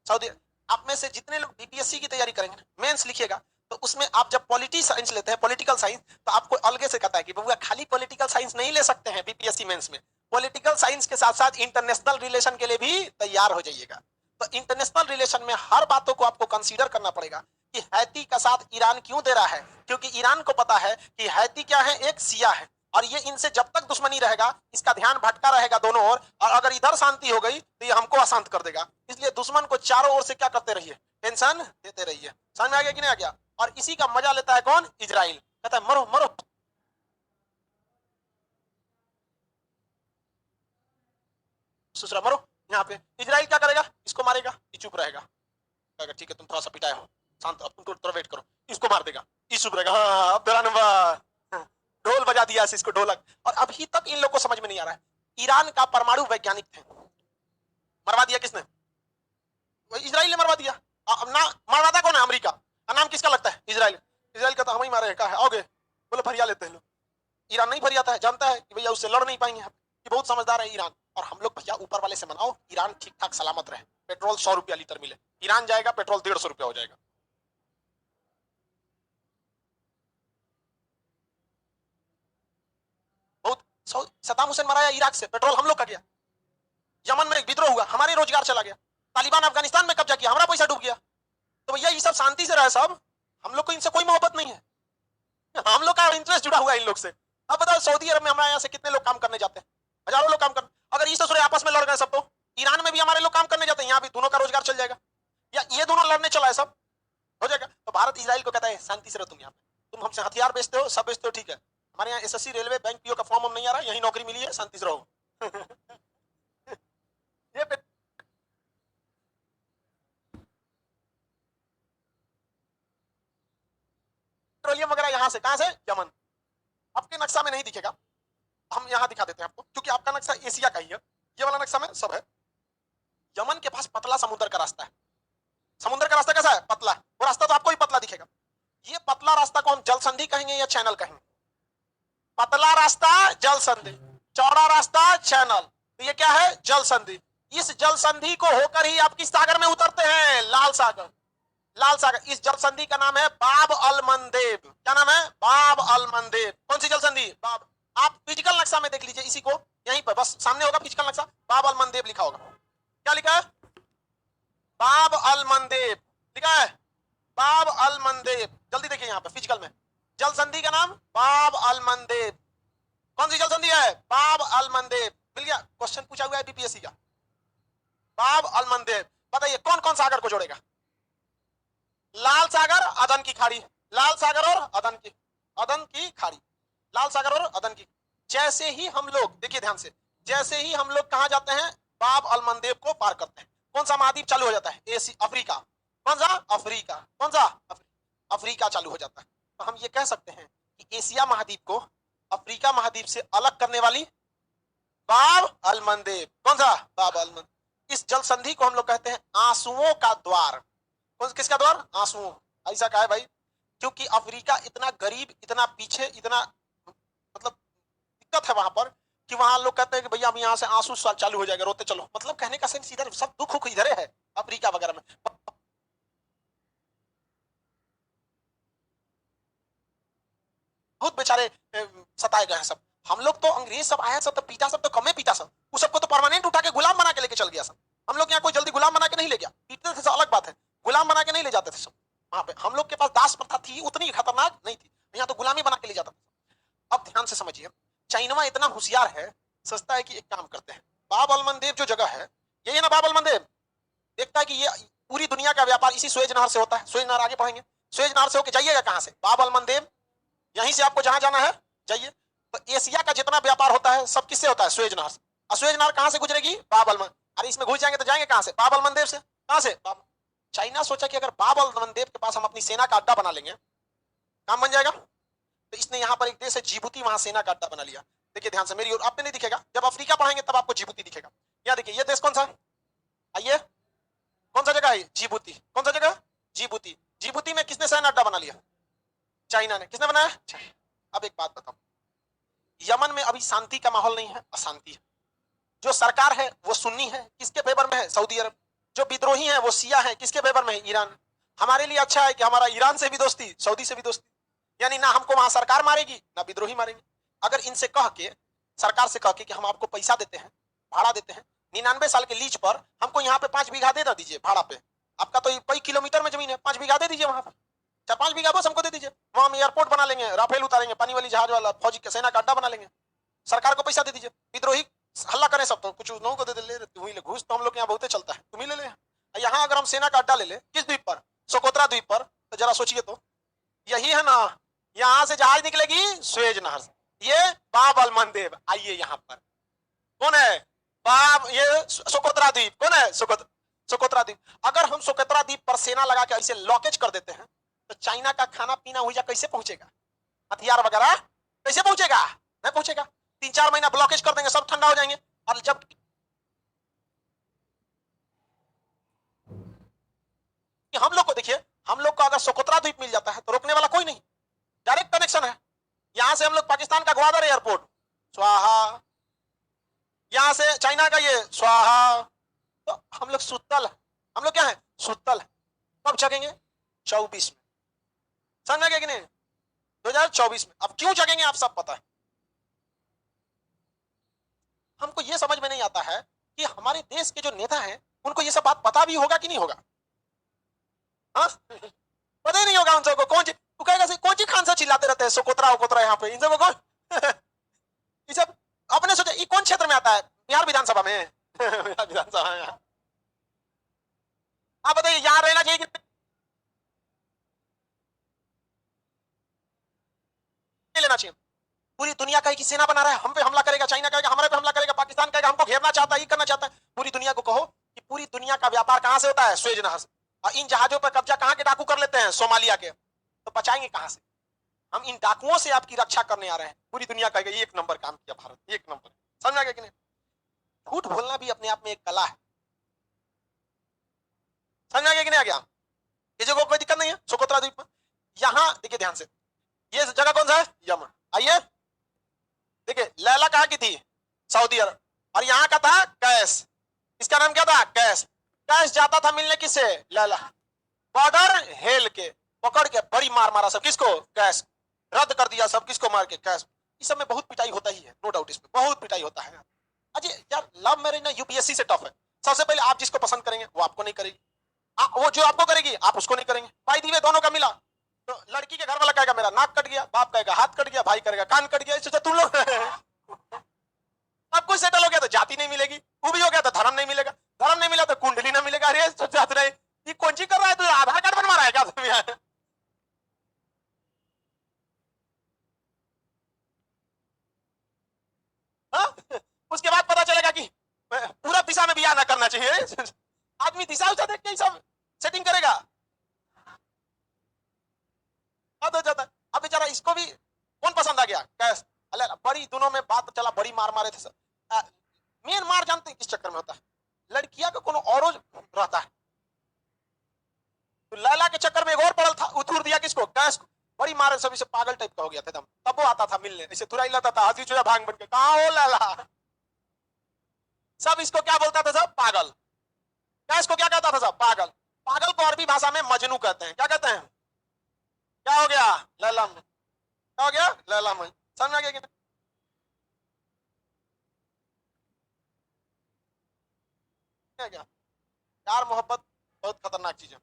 Speaker 1: सऊदी। आप में से जितने लोग बीपीएससी की तैयारी करेंगे, मेंस लिखिएगा, तो उसमें आप जब पॉलिटी साइंस लेते हैं, पॉलिटिकल साइंस, तो आपको अलग से कहता है कि बबुआ खाली पॉलिटिकल साइंस नहीं ले सकते हैं बीपीएससी मेंस में, पॉलिटिकल साइंस के साथ साथ इंटरनेशनल रिलेशन के लिए भी तैयार हो जाइएगा। तो इंटरनेशनल रिलेशन में हर बातों को आपको कंसीडर करना पड़ेगा कि हैती का साथ ईरान क्यों दे रहा है, क्योंकि ईरान को पता है कि हैती क्या है? एक सिया है, और ये इनसे जब तक दुश्मनी रहेगा, इसका ध्यान भटका रहेगा दोनों ओर, और अगर इधर शांति हो गई तो ये हमको अशांत कर देगा। इसलिए दुश्मन को चारों ओर से क्या करते रहिए? टेंशन देते रहिए। समझ में आ गया कि नहीं आ गया? और इसी का मजा लेता है कौन? इजराइल। कहता है मरो मरो, ससुरा मरो। यहाँ पे इजराइल क्या करेगा? इसको मारेगा, ये चुप रहेगा, कहेगा ठीक है तुम थोड़ा सा पिटाए हो, शांत, अब तुमको थोड़ा वेट करो, इसको मार देगा, ये चुप रहेगा। हाँ, अब तेरा नंबर। ढोल बजा दिया इसको, ढोलक। और अभी तक इन लोग को समझ में नहीं आ रहा है, ईरान का परमाणु वैज्ञानिक थे, मरवा दिया किसने? इजराइल ने मरवा दिया। अब ना मरवाता कौन है? अमेरिका। नाम किसका लगता है? इजराइल। इजराइल का तो हम ही मारे, कहा है आओगे, बोले फरिया लेते हैं लोग। ईरान नहीं फरियाता है, जानता है कि भैया उससे लड़ नहीं पाएंगे, कि बहुत समझदार है ईरान। और हम लोग भैया ऊपर वाले से मनाओ, ईरान ठीक ठाक सलामत रहे, पेट्रोल 100 रुपया लीटर मिले। ईरान जाएगा, पेट्रोल 150 रुपया हो जाएगा। बहुत। सद्दाम हुसैन मराया इराक से, पेट्रोल हम लोग का गया। यमन में एक विद्रोह हुआ, हमारे रोजगार चला गया। तालिबान अफगानिस्तान में कब्जा किया, हमारा पैसा डूब गया। तो भैया ये सब शांति से रहे सब, हम लोग को इनसे कोई मोहब्बत नहीं है, हम लोग का इंटरेस्ट जुड़ा हुआ है इन लोग से। अब बताओ सऊदी अरब में हमारे यहाँ से कितने लोग काम करने जाते हैं? हजारों लोग काम कर। अगर ये ससुरे आपस में लड़ गए सब, तो ईरान में भी हमारे लोग काम करने जाते हैं, यहाँ भी दोनों का रोजगार चल जाएगा। या ये दोनों लड़ने चला है सब, हो जाएगा। तो भारत इजराइल को कहता है शांति से रहो, तुम यहाँ पे, तुम हमसे हथियार बेचते हो, सब बेचते हो, ठीक है, हमारे यहाँ एसएससी, रेलवे, बैंक, पीओ का फॉर्म हम नहीं आ रहा, यही नौकरी मिली है, शांति से रहो। ये पेट्रोलियम वगैरह यहाँ से, कहां से, यमन। आपके नक्शा में नहीं दिखेगा, हम यहाँ दिखा देते हैं आपको, क्योंकि आपका नक्शा एशिया का ही है, ये वाला नक्शा में सब है। यमन के पास पतला समुद्र का रास्ता है। समुद्र का रास्ता कैसा है, पतला, वो रास्ता तो आपको ही पतला दिखेगा। ये पतला रास्ता को हम जल संधि कहेंगे या चैनल कहेंगे? पतला रास्ता जल संधि, चौड़ा रास्ता चैनल, तो ये क्या है, जल संधि। इस जल संधि को होकर ही आप किस सागर में उतरते हैं, लाल सागर। लाल सागर, इस जल संधि का नाम है बाब अल मंदेब। क्या नाम है, बाब अल मंदेब। कौन सी जल संधि, बाब। आप फिजिकल नक्शा में देख लीजिए इसी को, यहीं पर बस सामने होगा फिजिकल नक्शा, बाब अल मंदेब लिखा होगा। क्या लिखा है, बाब अल मंदेब लिखा है, बाब अल मंदेब। जल्दी देखिए यहाँ पे फिजिकल में, जल संधि का नाम बाब अल मंदेब। कौन सी जल संधि है, बाब अल मंदेब। मिल गया, क्वेश्चन पूछा हुआ है बीपीएससी का, बाब अल मंदेब। बताइए कौन कौन सागर को जोड़ेगा, लाल सागर, अदन की खाड़ी, लाल सागर और अदन की खाड़ी, लाल सागर और अदन की। जैसे ही हम लोग, देखिए ध्यान से, जैसे ही हम लोग कहां जाते हैं, बाब अल मंदेब को पार करते हैं, कौन सा महाद्वीप चालू हो जाता है, अफ्रीका। कौन सा, अफ्रीका। कौन सा, अफ्रीका चालू हो जाता है। तो हम ये कह सकते हैं कि एशिया महाद्वीप को अफ्रीका महाद्वीप से अलग करने वाली बाब अल मंदेब। कौन सा, बाब अल मंदेब। इस जल संधि को हम लोग कहते हैं आंसुओं का द्वार। किसका द्वार, आंसुओं। ऐसा कहा है भाई, क्योंकि अफ्रीका इतना गरीब, इतना पीछे, इतना मतलब दिक्कत है वहां पर, कि वहां लोग कहते हैं कि भैया हम यहाँ से आंसू चालू हो जाएगा, रोते चलो। मतलब कहने का सेंस इधर, सब दुख इधर है अफ्रीका वगैरह में। बहुत बेचारे सताए गए हैं सब। हम लोग तो अंग्रेज सब आया सब तो पीटा, सब तो कमे पीटा सब, उस सबको तो परमानेंट उठा के गुलाम बना के लेके चल गया सब। हम लोग यहाँ कोई जल्दी गुलाम बना के नहीं ले गया, पीटते थे सब अलग बात है, गुलाम बना के नहीं ले जाते थे सब। वहां पे हम लोग के पास दास प्रथा थी, उतनी खतरनाक नहीं थी, यहाँ तो गुलामी बना के ले जाता था। अब ध्यान से समझिए, चाइनवा इतना होशियार है, सोचता है कि एक काम करते हैं, बाब अल मंदेब जो जगह है, यही है ना बाब अल मंदेब। देखता है कि ये पूरी दुनिया का व्यापार इसी सुएज नहर से होता है। सुएज नहर आगे पढ़ेंगे, सुएज नहर से होकर जाइएगा कहां से, बाब अल मंदेब, यहीं से आपको जहां जाना है जाइए। तो एशिया का जितना व्यापार होता है सब किससे होता है, सुएज नहर से। और सुएज नहर कहां से गुजरेगी, बाब अल मंदेब। अरे इसमें घुस जाएंगे तो जाएंगे कहां से, बाब अल मंदेब से। कहां से, चाइना सोचा कि अगर बाब अल मंदेब के पास हम अपनी सेना का अड्डा बना लेंगे, काम बन जाएगा। तो इसने यहाँ पर एक देश है जिबूती, वहां सेना का अड्डा बना लिया। देखिए ध्यान से, मेरी ओर, आप पे नहीं दिखेगा, जब अफ्रीका पढ़ेंगे तब आपको जिबूती दिखेगा। यहाँ देखिए, ये देश कौन सा है, आइए, कौन सा जगह है, जिबूती। कौन सा जगह, जिबूती। जिबूती में किसने सेना अड्डा बना लिया, चाइना ने। किसने बनाया, अब एक बात बताओ, यमन में अभी शांति का माहौल नहीं है, अशांति है। जो सरकार है वो सुन्नी है, किसके फेवर में है, सऊदी अरब। जो विद्रोही है वो शिया है, किसके फेवर में है, ईरान। हमारे लिए अच्छा है कि हमारा ईरान से भी दोस्ती, सऊदी से भी दोस्ती, यानी ना हमको वहां सरकार मारेगी ना विद्रोही मारेंगे। अगर इनसे कह के, सरकार से कह के कि हम आपको पैसा देते हैं, भाड़ा देते हैं, 99 साल के लीज पर हमको यहाँ पे 5 बीघा दे दीजिए भाड़ा पे, आपका तो कई किलोमीटर में जमीन है, 5 बीघा दे दीजिए वहां पर, 4-5 बीघा बस हमको दे दीजिए, वहां हम एयरपोर्ट बना लेंगे, राफेल उतारेंगे, पानी वाली जहाज वाला, फौजी के सेना का अड्डा बना लेंगे। सरकार को पैसा दे दीजिए, विद्रोही हल्ला करें सब तो कुछ लोगों को दे ले, तुम ही ले घूस, तो हम लोग यहाँ बहुत चलता है, तुम ही ले ले। यहाँ अगर हम सेना का अड्डा ले ले, किस द्वीप पर, सोकोत्रा द्वीप पर, तो जरा सोचिए तो, यही है ना, यहां से जहाज निकलेगी सुएज नहर से, ये बाब अल मंदेब। आइए यहाँ पर, कौन है बाब, ये सोकोत्रा द्वीप, कौन है, सोकोत्रा द्वीप। अगर हम सोकोत्रा द्वीप पर सेना लगा के ऐसे लॉकेज कर देते हैं, तो चाइना का खाना पीना हुआ कैसे पहुंचेगा, हथियार वगैरह कैसे पहुंचेगा, नहीं पहुंचेगा। 3-4 महीना ब्लॉकेज कर देंगे, सब ठंडा हो जाएंगे। और जब हम लोग को देखिए, हम लोग को अगर सोकोत्रा द्वीप मिल जाता है तो रोकने वाला कोई नहीं, डायरेक्ट कनेक्शन है। यहां से हम लोग पाकिस्तान का ग्वादर एयरपोर्ट स्वाहा, यहां से चाइना का ये स्वाहा, तो हम लोग सुतल, हम लोग क्या है, सुतल। कब जगेंगे, 24 में, समझ गए कि नहीं, 2024 में। अब क्यों जगेंगे आप सब पता है। हमको ये समझ में नहीं आता है कि हमारे देश के जो नेता हैं उनको ये सब बात पता भी होगा कि नहीं होगा, हाँ पता ही नहीं होगा उन सबको। कौन तू कहेगा कौन सी खान से चिल्लाते रहते हैं सोकोत्रा वकोत्रा, यहाँ पे इन सबको कौन ये सब आपने सोचा ये कौन क्षेत्र में आता है, बिहार विधानसभा में बिहार विधानसभा में। आप बताइए यहाँ रहना चाहिए कि नहीं लेना चाहिए। पूरी दुनिया कहेगी सेना बना रहा है, हम पे हमला करेगा, चाइना कहेगा हमारे पे हमला करेगा, पाकिस्तान कहेगा हमको घेरना चाहता है, ये करना चाहता है। पूरी दुनिया को कहो कि पूरी दुनिया का व्यापार कहां से होता है? स्वेज नहर से। और इन जहाजों पर कब्जा कहां के डाकू कर लेते हैं? सोमालिया के। तो बचाएंगे कहां से? हम इन डाकुओं से आपकी रक्षा करने आ रहे हैं। पूरी दुनिया कहेगा एक नंबर काम किया भारत, एक नंबर। समझ आ गया कि नहीं? झूठ बोलना भी अपने आप में एक कला है। समझ आ गया कि नहीं आ गया? किसी को कोई दिक्कत नहीं है? सोकोत्रा द्वीप में यहां देखिए ध्यान से, ये जगह कौन सा है? यमन। आइए देखिए, लैला कहां की थी? सऊदी अरब। और यहां का था कैस। इसका नाम क्या था? कैस। कैस जाता था मिलने किससे? लैला। बॉर्डर हेल के पकड़ के बड़ी मार मारा सब किसको? कैस। रद्द कर दिया सब किसको? मार के कैस। इस सब में बहुत पिटाई होता ही है, नो डाउट, इसमें बहुत पिटाई होता है। अजय यार, लव मैरिज ना यूपीएससी से टफ है। सबसे पहले आप जिसको पसंद करेंगे वो आपको नहीं करेगी, वो जो आपको करेगी आप उसको नहीं करेंगे। भाई दीवे दोनों का मिला तो लड़की के घर वाला कहेगा मेरा नाक कट गया, बाप कहेगा हाथ कट गया, भाई करेगा कान कट गया। इससे तुम लोग सब कुछ सेटल हो गया तो जाति नहीं मिलेगी, वो भी हो गया तो धर्म नहीं मिलेगा, धर्म नहीं मिला तो कुंडली नहीं मिलेगा। अरे जात नहीं, ये कौन सी कर रहा है? तू आधार कार्ड बनवा रहा है क्या तुम यहाँ? उसके बाद पता चलेगा कि पूरा दिशा में बियाह ना करना चाहिए। आदमी दिशा उसा देख के सब सेटिंग करेगा। अब हो जाता है। अब बेचारा इसको भी कौन पसंद आ गया? कैस। अल्लाह, बड़ी दोनों में बात चला, बड़ी मार मारे थे सब। मेन मार जानते हैं किस चक्कर में होता है? लड़कियां का कोनो और रहता है। तो लैला के चक्कर में एक और पड़ल था, उतूर दिया किसको? कैस को। बड़ी मारे, सभी से पागल टाइप का हो गया था एकदम। तब वो आता था मिलने, ऐसे थुराई लाता था, हंसी चुरा भांग बन के, कहां हो लैला? सब इसको क्या बोलता था? सब पागल। कैस को क्या कहता था? सब पागल। पागल को अरबी भाषा में मजनू कहते हैं। क्या कहते हैं? क्या हो गया? लैला में। क्या हो गया? लैला में। समझ में आ गया कि नहीं? क्या यार, मोहब्बत बहुत खतरनाक चीज है।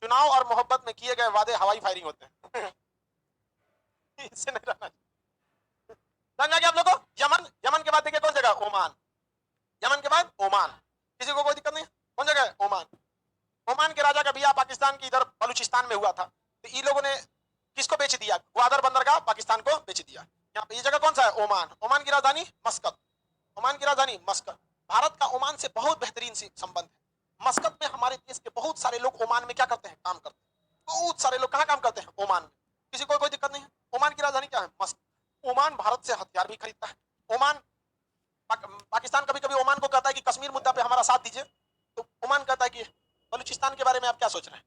Speaker 1: चुनाव और मोहब्बत में किए गए वादे हवाई फायरिंग होते हैं। इससे नहीं रहना। समझ आ गया आप लोगों को? यमन, यमन के बाद देखिए कौन जगह? ओमान। यमन के बाद ओमान। किसी को कोई दिक्कत नहीं? कौन जगह है? ओमान। ओमान के राजा का बियाह पाकिस्तान की इधर बलूचिस्तान में हुआ था। तो इन लोगों ने किसको बेच दिया? ग्वादर बंदरगाह पाकिस्तान को बेच दिया। यहाँ पे ये जगह कौन सा है? ओमान। ओमान की राजधानी मस्कत। ओमान की राजधानी मस्कत। भारत का ओमान से बहुत बेहतरीन संबंध है। मस्कत में हमारे देश के बहुत सारे लोग ओमान में क्या करते हैं? काम करते हैं। बहुत सारे लोग कहाँ काम करते हैं? ओमान में। किसी को कोई दिक्कत नहीं है? ओमान की राजधानी क्या है? मस्कत। ओमान भारत से हथियार भी खरीदता है। ओमान पाकिस्तान कभी कभी ओमान को कहता है कि कश्मीर मुद्दा पे हमारा साथ दीजिए, तो ओमान कहता है कि बलूचिस्तान के बारे में आप क्या सोच रहे हैं?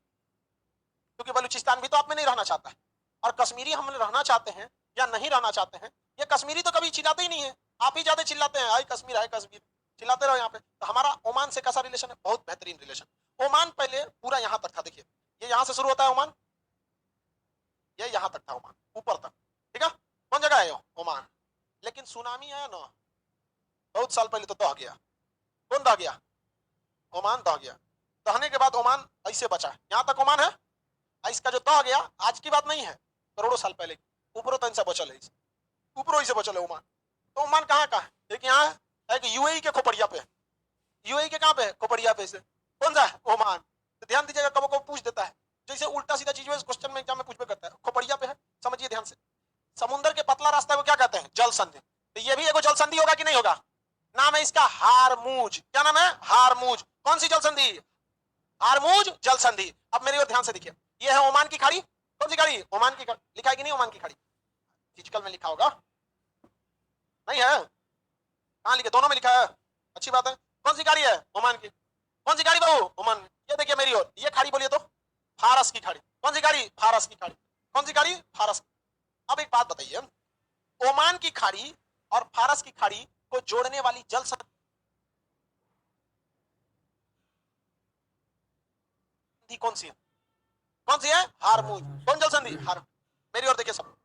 Speaker 1: क्योंकि बलूचिस्तान भी तो आप में नहीं रहना चाहता है, और कश्मीरी हम रहना चाहते हैं या नहीं रहना चाहते हैं, ये कश्मीरी तो कभी चिल्लाते ही नहीं है, आप ही ज्यादा चिल्लाते हैं, हाय कश्मीर हाय कश्मीर, चिल्लाते रहो यहाँ पे। तो हमारा ओमान से कैसा रिलेशन है? बहुत बेहतरीन रिलेशन। ओमान पहले पूरा यहाँ तक था, देखिए ये यहाँ से शुरू होता है ओमान, ये यहाँ तक था ओमान, ऊपर तक, ठीक है? कौन जगह है ओमान? लेकिन सुनामी आया ना बहुत साल पहले तो दह गया। कौन दह गया? ओमान दह गया। दहने के बाद ओमान ऐसे बचा, यहाँ तक ओमान है। इसका जो दह गया आज की बात नहीं है, करोड़ों साल पहले, ऊपरों तन से बचल है, ऊपरों ही से बचल है ओमान। तो ओमान कहाँ का है? एक यहाँ है, एक यूएई के खोपड़िया पे। यूएई के कहाँ पे? खोपड़िया पे से। कौन सा है? ओमान। तो ध्यान दीजिएगा, कब को पूछ देता है, जैसे उल्टा सीधा चीज क्वेश्चन में एग्जाम में पूछबे करता है। खोपड़िया पे है, समझिए ध्यान से। समुद्र के पतला रास्ता को क्या कहते हैं? जल संधि। तो ये भी एगो जल संधि होगा कि नहीं होगा? नाम है इसका हारमूज। क्या नाम है? हारमूज। कौन सी जल संधि? हारमूज जल संधि। अब मेरी ओर ध्यान से देखिए, ये है ओमान की खाड़ी। कौन सी खाड़ी? ओमान की खाड़ी। लिखा है कि नहीं ओमान की खाड़ी? फिजिकल में लिखा होगा, नहीं है? कहाँ लिखे? दोनों में लिखा है, अच्छी बात है। कौन सी खाड़ी है? ओमान की। कौन सी खाड़ी बाबू? ओमान। ये देखिए मेरी ओर, ये खाड़ी बोलिए तो फारस की खाड़ी। कौन सी खाड़ी? फारस की खाड़ी। कौन सी खाड़ी? फारस। अब एक बात बताइए, ओमान की खाड़ी और फारस की खाड़ी को जोड़ने वाली जल संधि कौन सी है? कौन सी है? हारमूज। कौन जल संधि? हार। मेरी ओर देखिए सब,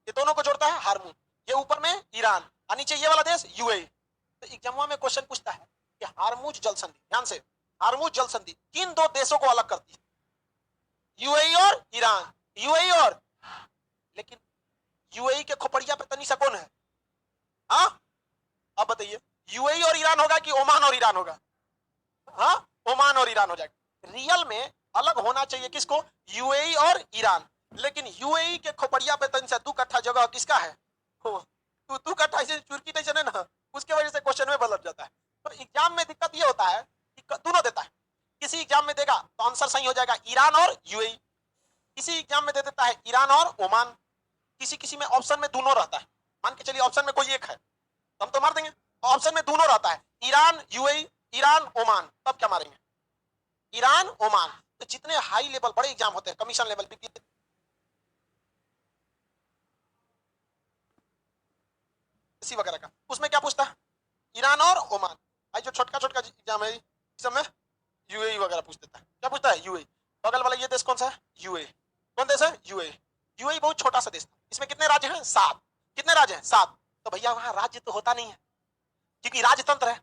Speaker 1: ये दोनों को जोड़ता है हारमूज। ये ऊपर में ईरान और नीचे ये वाला देश यूएई। तो एग्जाम में क्वेश्चन पूछता है कि हारमूज जल संधि, ध्यान से, हारमूज जल संधि किन दो देशों को अलग करती है? यूएई और ईरान। यूएई और, लेकिन यूएई के खोपड़िया पे तनी सा कौन है? हाँ, अब बताइए, यूएई और ईरान होगा कि ओमान और ईरान होगा? हाँ, ओमान और ईरान हो जाएगा। रियल में अलग होना चाहिए किसको? यूएई और ईरान। लेकिन यूएई के खोपड़िया पे तन से 2 कट्ठा जगह किसका है? तू 2 कट्ठा ऐसे चुरकी टेंशन है ना, उसके वजह से क्वेश्चन में बदल जाता है। तो एग्जाम में दिक्कत ये होता है कि दोनों देता है, किसी एग्जाम में देगा तो आंसर सही हो जाएगा ईरान और यूएई, किसी एग्जाम में दे देता है ईरान और ओमान, किसी किसी में ऑप्शन में दोनों रहता है। मान के चलिए ऑप्शन में कोई एक है तो हम तो मार देंगे, ऑप्शन में दोनों रहता है ईरान यूएई, ईरान ओमान, तब क्या मारेंगे? Iran Oman. तो जितने हाई लेवल बड़े एग्जाम होते हैं कमीशन लेवल वगैरह का, उसमें क्या पूछता है? ईरान और ओमान। आई जो छोटका छोटका एग्जाम है सब में यूएई वगैरह पूछ देता है। क्या पूछता है? यूएई। बगल वाला ये देश कौन सा है? यूएई। कौन देश है? यूएई। यूएई बहुत छोटा सा देश था, इसमें कितने राज्य हैं? 7। कितने राज्य हैं? 7। तो भैया वहां राज्य तो होता नहीं है, क्योंकि राजतंत्र है,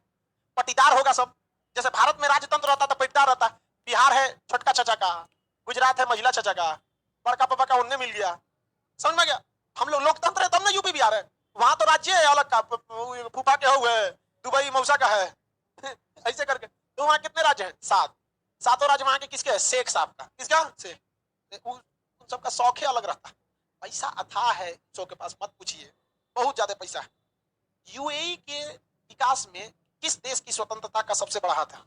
Speaker 1: पट्टीदार होगा सब। जैसे भारत में राजतंत्र रहता तो पट्टीदार रहता। बिहार है छोटका चाचा का, गुजरात है महिला चाचा का, बड़का पापा का उन्हें मिल गया। समझ में गया? हम लोग लोकतंत्र है तब ना यूपी बिहार है, वहां तो राज्य है अलग का, फूफा के हुए, दुबई मौसा का है ऐसे करके। तो वहां कितने राज्य हैं? 7। 7 राज्य वहां के किसके है? शेख साहब का। किसका? शेख। उन सबका शौक ही अलग रहता है। पैसा अथाह है सो के पास, मत पूछिए, बहुत ज्यादा पैसा है। यूएई के विकास में किस देश की स्वतंत्रता का सबसे बड़ा हाथ है?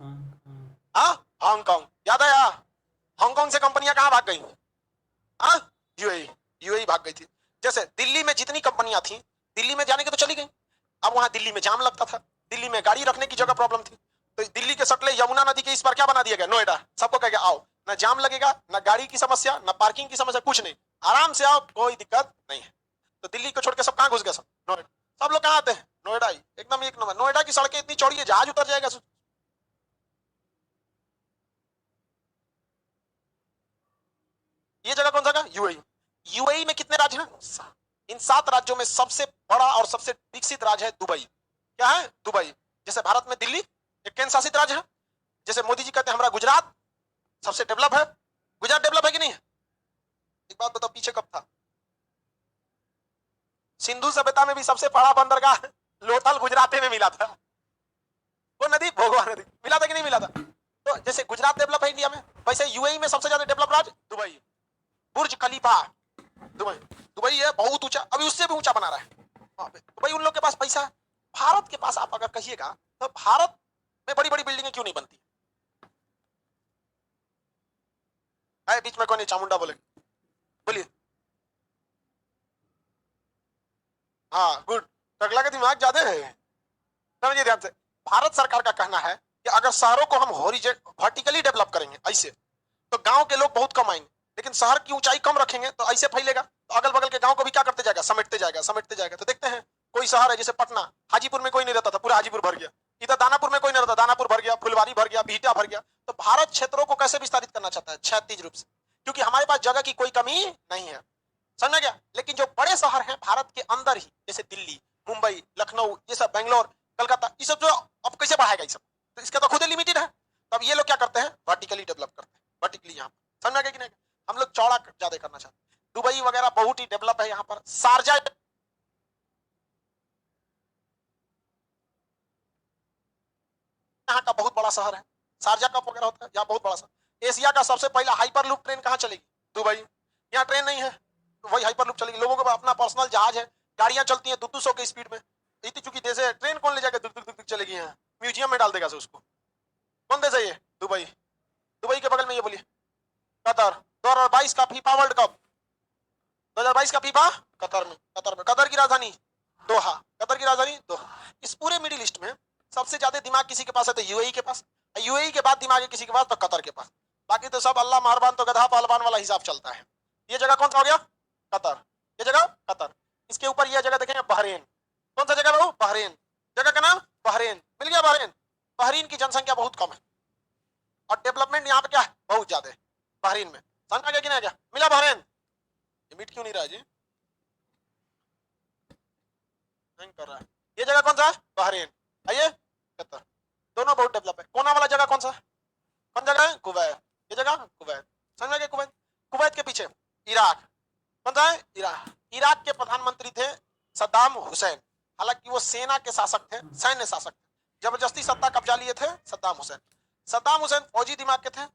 Speaker 1: हांगकांग। याद है? हांगकांग से कंपनियां कहां भाग गई? यूएई। यूएई भाग गई थी। जैसे दिल्ली में जितनी कंपनियां थी, दिल्ली में जाने के तो चली गई। अब वहां दिल्ली में जाम लगता था, दिल्ली में गाड़ी रखने की जगह प्रॉब्लम थी, तो दिल्ली के सटले यमुना नदी के इस पर क्या बना दिया गया? नोएडा। सबको कह गया आओ, ना जाम लगेगा, ना गाड़ी की समस्या, ना पार्किंग की समस्या, कुछ नहीं, आराम से आओ, कोई दिक्कत नहीं है। तो दिल्ली को छोड़ के सब कहां घुस गए? सब नोएडा। सब लोग कहां आते हैं? नोएडा ही। एकदम एक नंबर। नोएडा की सड़कें इतनी चौड़ी है, जहाज उतर जाएगा। ये जगह कौन सा? यूएई। यूएई में कितने राज्य हैं? इन 7 राज्यों में सबसे बड़ा और सबसे विकसित राज्य है दुबई। क्या है? दुबई। जैसे भारत में दिल्ली एक केंद्र शासित राज्य है, जैसे मोदी जी कहते हैं हमारा गुजरात सबसे डेवलप है। गुजरात डेवलप है कि नहीं है? एक बात बताओ, पीछे कब था? सिंधु सभ्यता में भी सबसे बड़ा बंदरगाह लोथल गुजरात में मिला था। वो नदी भोगवा नदी मिला था कि नहीं मिला था? तो जैसे गुजरात डेवलप है इंडिया में, वैसे यूएई में सबसे ज्यादा डेवलप राज्य दुबई। बुर्ज खलीफा दुबई। दुबई है बहुत ऊंचा, अभी उससे भी ऊंचा बना रहा है दुबई। उन लोग के पास पैसा है। भारत के पास आप अगर कहिएगा तो भारत में बड़ी बड़ी बिल्डिंगें क्यों नहीं बनती? है बीच में कौन है? चामुंडा बोले, बोलिए। हाँ गुड, टकला का दिमाग ज्यादा है। समझिए ध्यान से, भारत सरकार का कहना है कि अगर शहरों को हम वर्टिकली डेवलप करेंगे ऐसे, तो गांव के लोग बहुत कम आएंगे, लेकिन शहर की ऊंचाई कम रखेंगे तो ऐसे फैलेगा, तो अगल बगल के गांव को भी क्या करते जाएगा? समेटते जाएगा, समेटते जाएगा। तो देखते हैं कोई शहर है जैसे पटना, हाजीपुर में कोई नहीं रहता था, पूरा हाजीपुर भर गया। इधर दानापुर में कोई नहीं रहता, दानापुर भर गया, फुलवारी भर गया, बिहटा भर गया। तो भारत क्षेत्रों को कैसे विस्तारित करना चाहता है? क्षैतिज रूप से, क्योंकि हमारे पास जगह की कोई कमी नहीं है। समझ गया? लेकिन जो बड़े शहर हैं भारत के अंदर ही, जैसे दिल्ली, मुंबई, लखनऊ, ये सब, बेंगलोर, कलकत्ता, ये सब जो अब कैसे बढ़ाएगा ये सब? तो इसका तो खुद ही लिमिटेड है। तब ये लोग क्या करते हैं? वर्टिकली डेवलप करते हैं, वर्टिकली। यहाँ समझ में आ गया कि नहीं? हम लोग चौड़ा ज्यादा करना चाहते हैं। दुबई वगैरह बहुत ही डेवलप है। यहाँ पर शारजा यहाँ का बहुत बड़ा शहर है, शारजा कप वगैरह होता है, यहाँ बहुत बड़ा शहर। एशिया का सबसे पहला हाइपर लूप ट्रेन कहाँ चलेगी? दुबई। यहाँ ट्रेन नहीं है, तो वही हाइपर लूप चलेगी। लोगों का अपना पर्सनल जहाज है, गाड़ियां चलती हैं 200 के स्पीड में। इतनी चुकी देश है, ट्रेन कौन ले जाकर दुक दुक दुक चलेगी? यहाँ म्यूजियम में डाल देगा उसको। कौन देश है ये? दुबई। दुबई के बगल में ये बोलिए कतर। 2022 का फीफा वर्ल्ड कप, 2022 का फीफा कतर में। कतर की राजधानी दोहा। कतर की राजधानी दोहा। इस पूरे मिडिल ईस्ट में सबसे ज्यादा दिमाग किसी के पास है? तो यूएई के पास। यूएई के बाद दिमाग है किसी के पास? तो कतर के पास। बाकी तो सब अल्लाह मेहरबान तो गधा पहलवान वाला हिसाब चलता है। ये जगह कौन सा हो गया? कतर। ये जगह कतर। इसके ऊपर यह जगह देखेंगे बहरीन। कौन सा जगह बाबू? बहरीन। जगह का नाम बहरीन। मिल गया बहरीन। बहरीन की जनसंख्या बहुत कम है और डेवलपमेंट यहाँ पे क्या है? बहुत ज्यादा है बहरीन में। समझ आ गया कि नहीं? क्या मिला बहरीन? ये मीट क्यों नहीं रहा है जी? नहीं कर रहा है। ये जगह कौन सा है? बहरीन। आइए कतर। दोनों बहुत डेवलप है। कोना वाला जगह कौन सा है? कौन जगह है? कुवैत। ये जगह कुवैत। समझ में गया? कुवैत। कुवैत के पीछे इराक। कौन सा है? इराक। इराक के प्रधानमंत्री थे सद्दाम हुसैन। हालांकि वो सेना के शासक थे, सैन्य शासक थे, जबरदस्ती सत्ता कब्जा लिए थे सद्दाम हुसैन। सद्दाम हुसैन फौजी दिमाग के थे।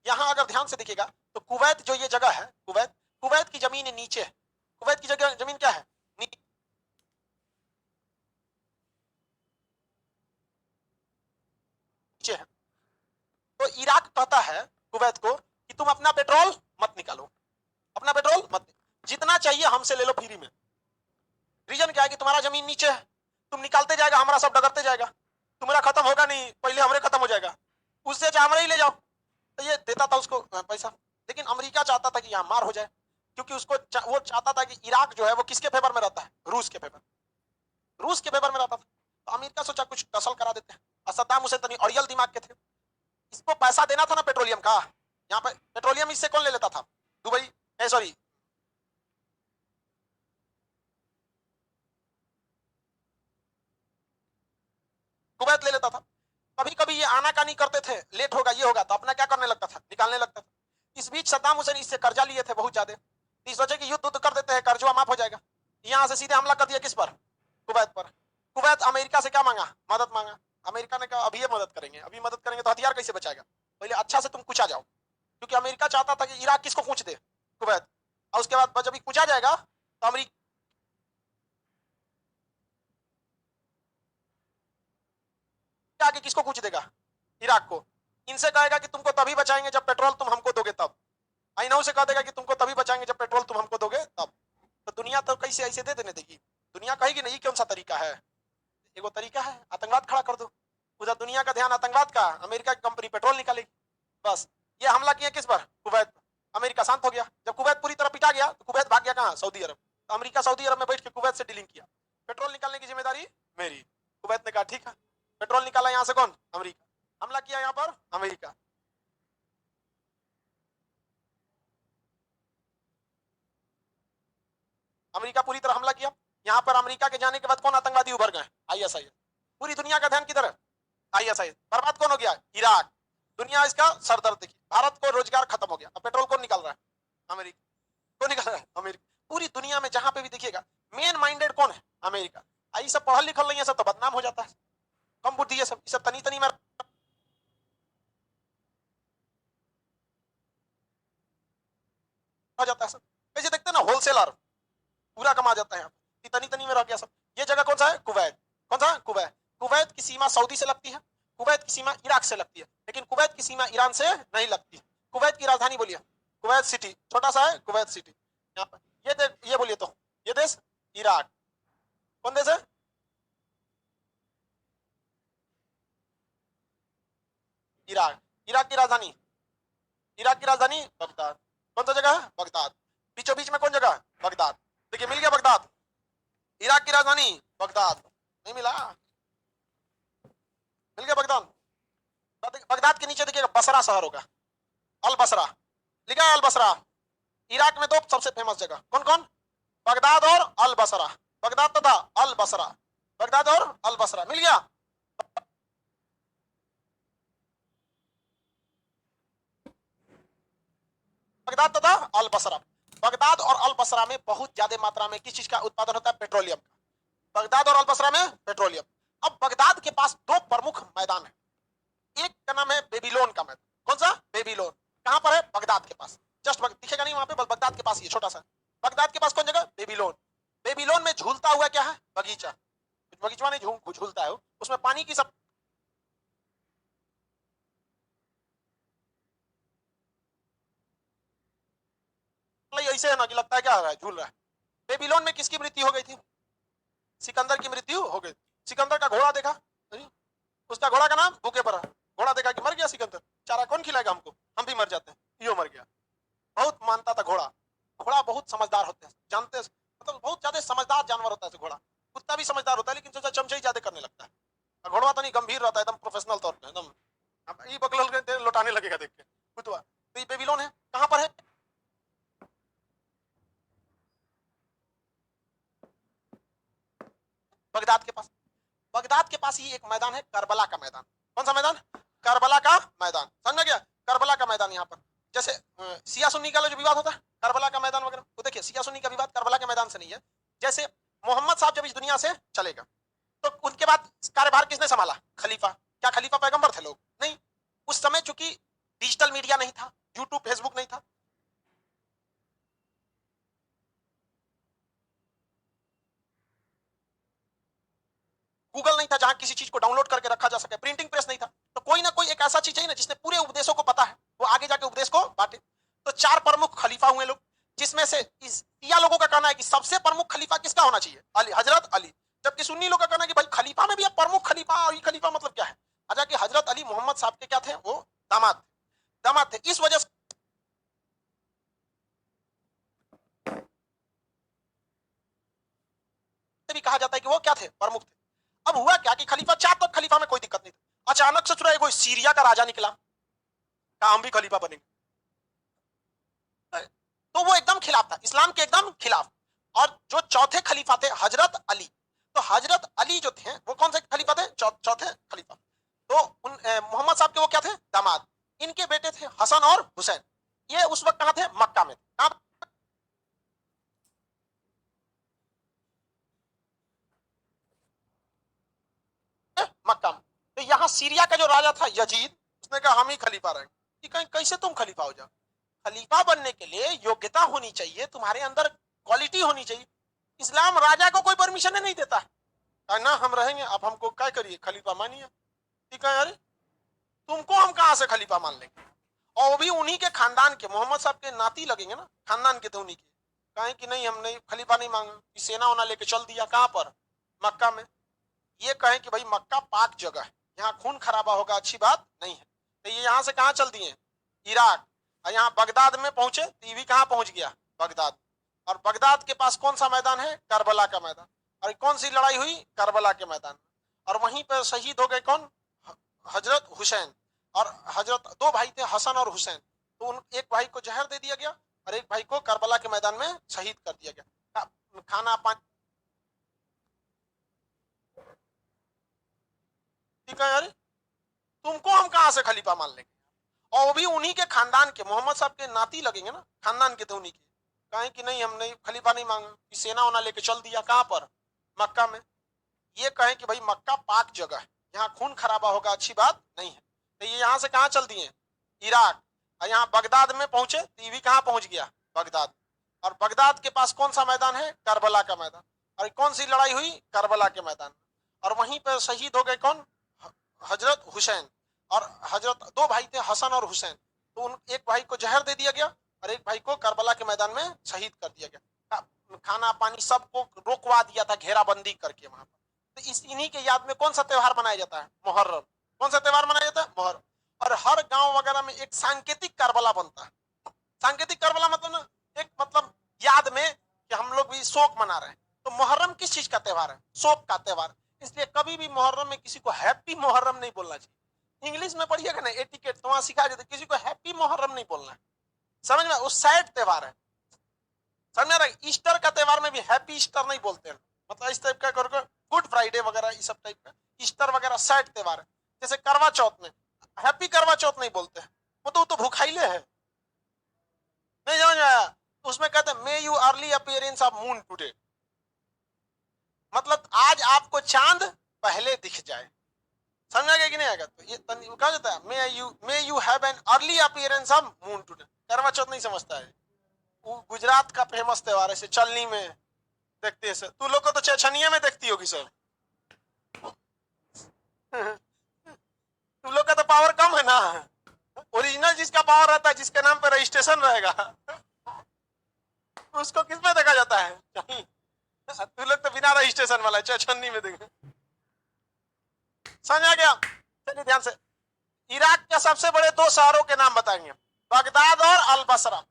Speaker 1: यहाँ अगर ध्यान से देखिएगा तो कुवैत जो ये जगह है, कुवैत, कुवैत की जमीन नीचे है। कुवैत की जगह जमीन क्या है? नीचे है। तो इराक कहता है कुवैत को कि तुम अपना पेट्रोल मत निकालो, अपना पेट्रोल मत, जितना चाहिए हमसे ले लो फ्री में। रीजन क्या है कि तुम्हारा जमीन नीचे है, तुम निकालते जाएगा, हमारा सब डगरते जाएगा, तुम्हारा खत्म होगा नहीं, पहले हमारे खत्म हो जाएगा, उससे चाहे हमारे ही ले जाओ। तो ये देता था उसको पैसा। लेकिन अमेरिका चाहता था कि यहाँ मार हो जाए, क्योंकि उसको वो चाहता था कि इराक जो है वो किसके फेवर में रहता है? रूस के फेवर, रूस के फेवर में रहता था। तो अमेरिका सोचा कुछ टसल करा देते हैं, और सद्दाम हुसैन तनी अड़ियल दिमाग के थे, इसको पैसा देना था ना पेट्रोलियम का, यहाँ पे पेट्रोलियम इससे कौन ले लेता था? दुबई, सॉरी, कुवैत ले लेता था। कभी कभी ये आनाकानी करते थे, लेट होगा ये होगा, तो अपना क्या करने लगता था? निकालने लगता था। इस बीच सद्दाम हुसैन इससे कर्जा लिए थे बहुत ज्यादा, इस सोचे कि युद्ध कर देते हैं, कर्जा माफ हो जाएगा। यहाँ से सीधे हमला कर दिया किस पर? कुवैत पर। कुवैत अमेरिका से क्या मांगा? मदद मांगा। अमेरिका ने कहा अभी ये मदद करेंगे, अभी मदद करेंगे तो हथियार कैसे बचाएगा, पहले अच्छा से तुम कुचा जाओ, क्योंकि अमेरिका चाहता था कि इराक किसको पूछ दे? कुवैत। और उसके बाद जब पूछा जाएगा तो अमेरिका आगे किसको पूछ देगा? इराक को। इनसे कहेगा कि तुमको तभी बचाएंगे जब पेट्रोल तुम हमको दोगे तब। आईनाओं से कह देगा कि तुमको तभी बचाएंगे जब पेट्रोल तुम हमको दोगे तब। तो दुनिया तो कैसे ऐसे दे देने देगी? दुनिया कहेगी नहीं, कौन सा तरीका है? एगो तरीका है, आतंकवाद खड़ा कर दो, पूरा दुनिया का ध्यान आतंकवाद का, अमेरिका की कंपनी पेट्रोल निकालेगी, बस। ये हमला किया किस पर? कुवैत। अमेरिका शांत हो गया। जब कुवैत पूरी तरह पिटा गया तो कुवैत भाग गया कहां? सऊदी अरब। तो अमेरिका सऊदी अरब में बैठ के कुवैत से डीलिंग किया, पेट्रोल निकालने की जिम्मेदारी मेरी। कुवैत ने कहा ठीक है। पेट्रोल निकाला यहां से कौन? अमेरिका। हमला किया यहां पर अमेरिका। अमेरिका पूरी तरह हमला किया। यहां पर अमेरिका के जाने के बाद कौन आतंकवादी उभर गए? आईएसआई। पूरी दुनिया का ध्यान किधर है? आईएसआई। बर्बाद कौन हो गया? इराक। दुनिया इसका सरदर्द देखिए, भारत को रोजगार खत्म हो गया, अब पेट्रोल कौन निकाल रहा है? अमेरिका। कौन निकाल रहा है? अमेरिका। पूरी दुनिया में जहां पे भी देखिएगा मेन माइंडेड कौन है? अमेरिका। आई सब पढ़ल लिखल नहीं है, सब तो बदनाम हो जाता है, कम बुद्धि है सब, सब तनी तनी में हो जाता है सब। कैसे देखते हैं ना, होलसेलर पूरा कमा जाता है, तनी तनी में रह गया सब। ये जगह कौन सा है? कुवैत। कौन सा? कुवैत। कुवैत की सीमा सऊदी से लगती है, कुवैत की सीमा इराक से लगती है, लेकिन कुवैत की सीमा ईरान से नहीं लगती। कुवैत की राजधानी बोलिए? कुवैत सिटी, छोटा सा है कुवैत सिटी। यहाँ पर ये बोलिए तो, ये देश इराक। कौन देश है? इराक। इराक की राजधानी, इराक की राजधानी बगदाद। कौन सा जगह है? बगदाद। बीचों बीच में कौन जगह है? बगदाद। देखिए मिल गया बगदाद। इराक की राजधानी बगदाद। नहीं मिला? मिल गया बगदाद। बगदाद के नीचे देखिएगा बसरा शहर होगा, अल बसरा लिखा है, अल बसरा। इराक में दो सबसे फेमस जगह कौन कौन? बगदाद और अल बसरा। बगदाद तथा अल बसरा, बगदाद और अल बसरा। मिल गया? बगदाद तथा अल बसरा। बगदाद और अल बसरा में बहुत ज्यादा मात्रा में किस चीज का उत्पादन होता है? पेट्रोलियम का। बगदाद और अल बसरा में पेट्रोलियम। अब बगदाद के पास दो प्रमुख मैदान है, एक का नाम है बेबीलोन का मैदान। कौन सा? बेबीलोन। कहां पर है? बगदाद के पास, जस्ट दिखेगा नहीं वहां पे, बगदाद के पास, ये छोटा सा बगदाद के पास कौन जगह? बेबीलोन। बेबीलोन में झूलता हुआ क्या है? बगीचा। बगीचा नहीं, झूलता है उसमें पानी की सब। ऐसे है ना कि लगता है क्या हो रहा है, झूल रहा है। बेबीलोन में किसकी मृत्यु हो गई थी? सिकंदर की मृत्यु हो गई। सिकंदर का घोड़ा देखा? उसका घोड़ा का नाम भूखे पर है। घोड़ा देखा कि मर गया सिकंदर, चारा कौन खिलाएगा हमको, हम भी मर जाते हैं, यो मर गया। बहुत मानता था घोड़ा। घोड़ा बहुत समझदार होते हैं, जानते हैं, मतलब बहुत ज्यादा समझदार जानवर होता है घोड़ा। कुत्ता भी समझदार होता है, लेकिन सोचा चमचे ही ज्यादा करने लगता है। घोड़ा तो नहीं, गंभीर रहता है एकदम, प्रोफेशनल तौर पर एकदम। अब ये बकल लौटाने लगेगा देख के कुतवा। तो ये बेबीलोन है, कहां पर है? बगदाद के पास। बगदाद के पास ही एक मैदान है, करबला का मैदान। कौन सा मैदान? करबला का मैदान। समझ गया? करबला का मैदान। यहाँ पर जैसे सिया सुन्नी का जो विवाद होता है, करबला का मैदान वगैरह, तो देखिए सिया सुन्नी का विवाद करबला के मैदान से नहीं है। जैसे मोहम्मद साहब जब इस दुनिया से चलेगा तो उनके बाद कार्यभार किसने संभाला? खलीफा। क्या खलीफा पैगंबर थे लोग? नहीं। उस समय चूंकि डिजिटल मीडिया नहीं था, यूट्यूब फेसबुक नहीं था, जहां किसी चीज को डाउनलोड करके रखा जा सके, प्रिंटिंग प्रेस नहीं था, तो कोई ना कोई एक ऐसा चीज चाहिए ना जिसने पूरे उपदेशों को पता है, वो आगे जाके उपदेश को बांटे। तो 4 प्रमुख खलीफा हुए लोग, जिसमें से शिया लोगों का कहना है कि सबसे प्रमुख खलीफा किसका होना चाहिए, अली, हजरत अली। जबकि सुन्नी लोग का कहना है कि भाई खलीफा में भी अब प्रमुख खलीफा, और खलीफा मतलब क्या है, हालांकि हजरत अली मोहम्मद साहब के क्या थे, वो दामाद दामाद थे, इस वजह से भी कहा जाता है कि वो क्या थे, प्रमुख थे। अब हुआ क्या कि खलीफा 4 तक खलीफा में कोई दिक्कत नहीं था, अचानक से चुरा कोई सीरिया का राजा निकला, कहा हम भी खलीफा बनेंगे, तो वो एकदम खिलाफ था, इस्लाम के एकदम खिलाफ। और जो चौथे खलीफा थे हजरत अली, तो हजरत अली जो थे वो कौन से खलीफा थे, चौथे खलीफा। तो उन मोहम्मद साहब के वो क्या थे, दामाद। इनके बेटे थे हसन और हुसैन। ये उस वक्त कहां थे, मक्का में। कहां, मक्का में। तो यहाँ सीरिया का जो राजा था यजीद, उसने कहा हम ही खलीफा रहेंगे। कि कहीं कैसे तुम खलीफा हो जाओ, खलीफा बनने के लिए योग्यता होनी चाहिए, तुम्हारे अंदर क्वालिटी होनी चाहिए। इस्लाम राजा को कोई परमिशन नहीं देता है ना, हम रहेंगे, आप हमको क्या करिए, खलीफा मानिए। ठीक है, अरे तुमको हम कहां से खलीफा मान लेंगे, और भी उन्हीं के खानदान के, मोहम्मद साहब के नाती लगेंगे ना, खानदान के थे उन्हीं के। कहें कि नहीं, हम नहीं खलीफा नहीं मांगा, सेना उना लेके चल दिया, कहां पर, मक्का में। ये कहें कि भाई मक्का पाक जगह है, यहाँ खून खराबा होगा, अच्छी बात नहीं है। तो ये यहाँ से कहाँ चल दिए, इराक, और यहाँ बगदाद में पहुंचे, तो ये भी कहाँ पहुंच गया, बगदाद। और बगदाद के पास कौन सा मैदान है, करबला का मैदान। और कौन सी लड़ाई हुई, करबला के मैदान। और वहीं पर शहीद हो गए कौन, हजरत हुसैन। और हजरत, दो भाई थे हसन और हुसैन, तो उन एक भाई को जहर दे दिया गया, और एक भाई को करबला के मैदान में शहीद कर दिया गया। खाना पानी, ठीक है यार, तुमको हम कहां से खलीफा मान लेंगे, और वो भी उन्हीं के खानदान के, मोहम्मद साहब के नाती लगेंगे ना, खानदान के थे उन्हीं के। कहें कि नहीं, हम नहीं खलीफा नहीं मांगा, सेना उना लेके चल दिया, कहां पर, मक्का में। ये कहें कि भाई मक्का पाक जगह है, यहाँ खून खराबा होगा, अच्छी बात नहीं है। तो ये यहाँ से कहाँ चल दिए, इराक, और यहाँ बगदाद में पहुंचे, तो ये भी कहाँ पहुंच गया, बगदाद। और बगदाद के पास कौन सा मैदान है, करबला का मैदान। और कौन सी लड़ाई हुई, करबला के मैदान। और वहीं पर शहीद हो गए कौन, हजरत हुसैन। और हजरत, दो भाई थे हसन और हुसैन, तो उन एक भाई को जहर दे दिया गया, और एक भाई को करबला के मैदान में शहीद कर दिया गया। खाना पानी सबको रोकवा दिया था, घेराबंदी करके वहां पर। तो इस इन्हीं के याद में कौन सा त्योहार मनाया जाता है, मुहर्रम। कौन सा त्योहार मनाया जाता है, मुहर्रम। और हर गांव वगैरह में एक सांकेतिक करबला बनता है। सांकेतिक करबला मतलब ना, एक मतलब याद में कि हम लोग भी शोक मना रहे हैं। तो मुहर्रम किस चीज का त्योहार है, शोक का त्योहार। इसलिए कभी भी मुहर्रम में किसी को हैप्पी मुहर्रम नहीं बोलना चाहिए। इंग्लिश में पढ़िएगा ना, एटिकेट, तो वहां सिखाया जाता है किसी को हैप्पी मुहर्रम नहीं बोलना है, समझ में, उस सैड त्योहार है, समझ में आ रहा है। ईस्टर का त्योहार में भी हैप्पी ईस्टर नहीं बोलते हैं, मतलब इस टाइप का करके, गुड फ्राइडे वगैरह इस सब टाइप का। ईस्टर वगैरह सैड त्योहार है। जैसे करवा चौथ में हैप्पी करवा चौथ नहीं बोलते हैं, वो तो भूखाइले है, नहीं समझ में आया। उसमें कहते हैं may you early appearance of moon today, मतलब आज आपको चांद पहले दिख जाए, समझ आ गया कि नहीं आएगा। तो ये कहा जाता है may you have an early appearance of moon today. करवा चौथ नहीं समझता है, वो गुजरात का फेमस त्योहार है, चलनी में देखते हैं सर, तू लोग को तो चेचनिया में देखती होगी सर। तुम लोग का तो पावर कम है ना, ओरिजिनल जिसका पावर रहता है, जिसके नाम पे रजिस्ट्रेशन रहेगा, उसको किस में देखा जाता है, कहीं। तुम लोग तो बिना रजिस्ट्रेशन वाला चेचन्नी में देखे, समझ आ गया। चलिए ध्यान से, इराक के सबसे बड़े दो शहरों के नाम बताएंगे, बगदाद और अल-बसरा।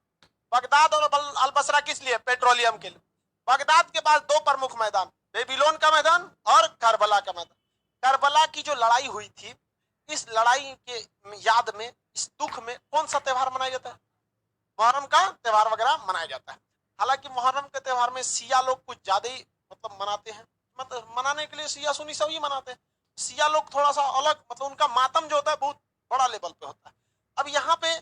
Speaker 1: बगदाद और अल-बसरा किस लिए, पेट्रोलियम के लिए। बगदाद के पास दो प्रमुख मैदान, बेबीलोन का मैदान और करबला का मैदान। करबला की जो लड़ाई हुई थी, इस लड़ाई के याद में, इस दुख में कौन सा त्योहार मनाया जाता है, मुहर्रम का त्योहार वगैरह मनाया जाता है। हालांकि मुहर्रम के त्योहार में शिया लोग कुछ ज्यादा ही मतलब मनाते हैं, मतलब मनाने के लिए शिया सुन्नी सभी मनाते हैं। शिया लोग थोड़ा सा अलग, मतलब उनका मातम जो होता है बहुत बड़ा लेवल पे होता है। अब यहाँ पे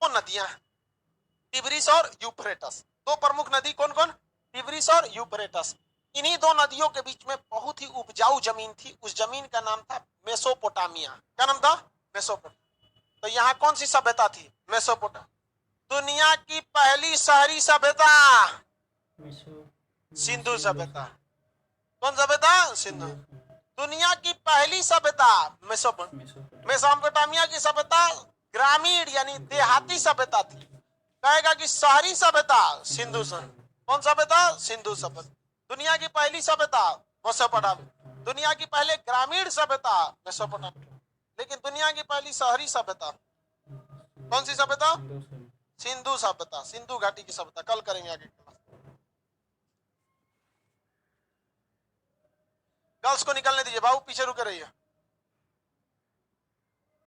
Speaker 1: दो नदियां हैं, टिग्रिस और यूफ्रेटस। दो प्रमुख नदी कौन कौन, टिग्रिस और यूफ्रेटस। इन्हीं दो नदियों के बीच में बहुत ही उपजाऊ जमीन थी, उस जमीन का नाम था मेसोपोटामिया। क्या नाम था, मेसोपोटामिया। तो यहाँ कौन सी सभ्यता थी, मेसोपोटामिया। दुनिया की पहली शहरी सभ्यता, सिंधु सभ्यता। कौन सभ्यता? सिंधु। दुनिया की पहली सभ्यता मेसोपोटामिया की सभ्यता ग्रामीण यानी देहाती सभ्यता थी। कहेगा कि शहरी सभ्यता सिंधु सभ्यता। कौन सभ्यता? सिंधु सभ्यता। दुनिया की पहली सभ्यता मेसोपोटामिया। दुनिया की पहले ग्रामीण सभ्यता मेसोपोटामिया। लेकिन दुनिया की पहली शहरी सभ्यता कौन सी सभ्यता? सिंधु सभ्यता, सिंधु घाटी की सभ्यता। कल करेंगे आगे। गर्ल्स को निकलने दीजिए बाबू, पीछे रुके रहिए।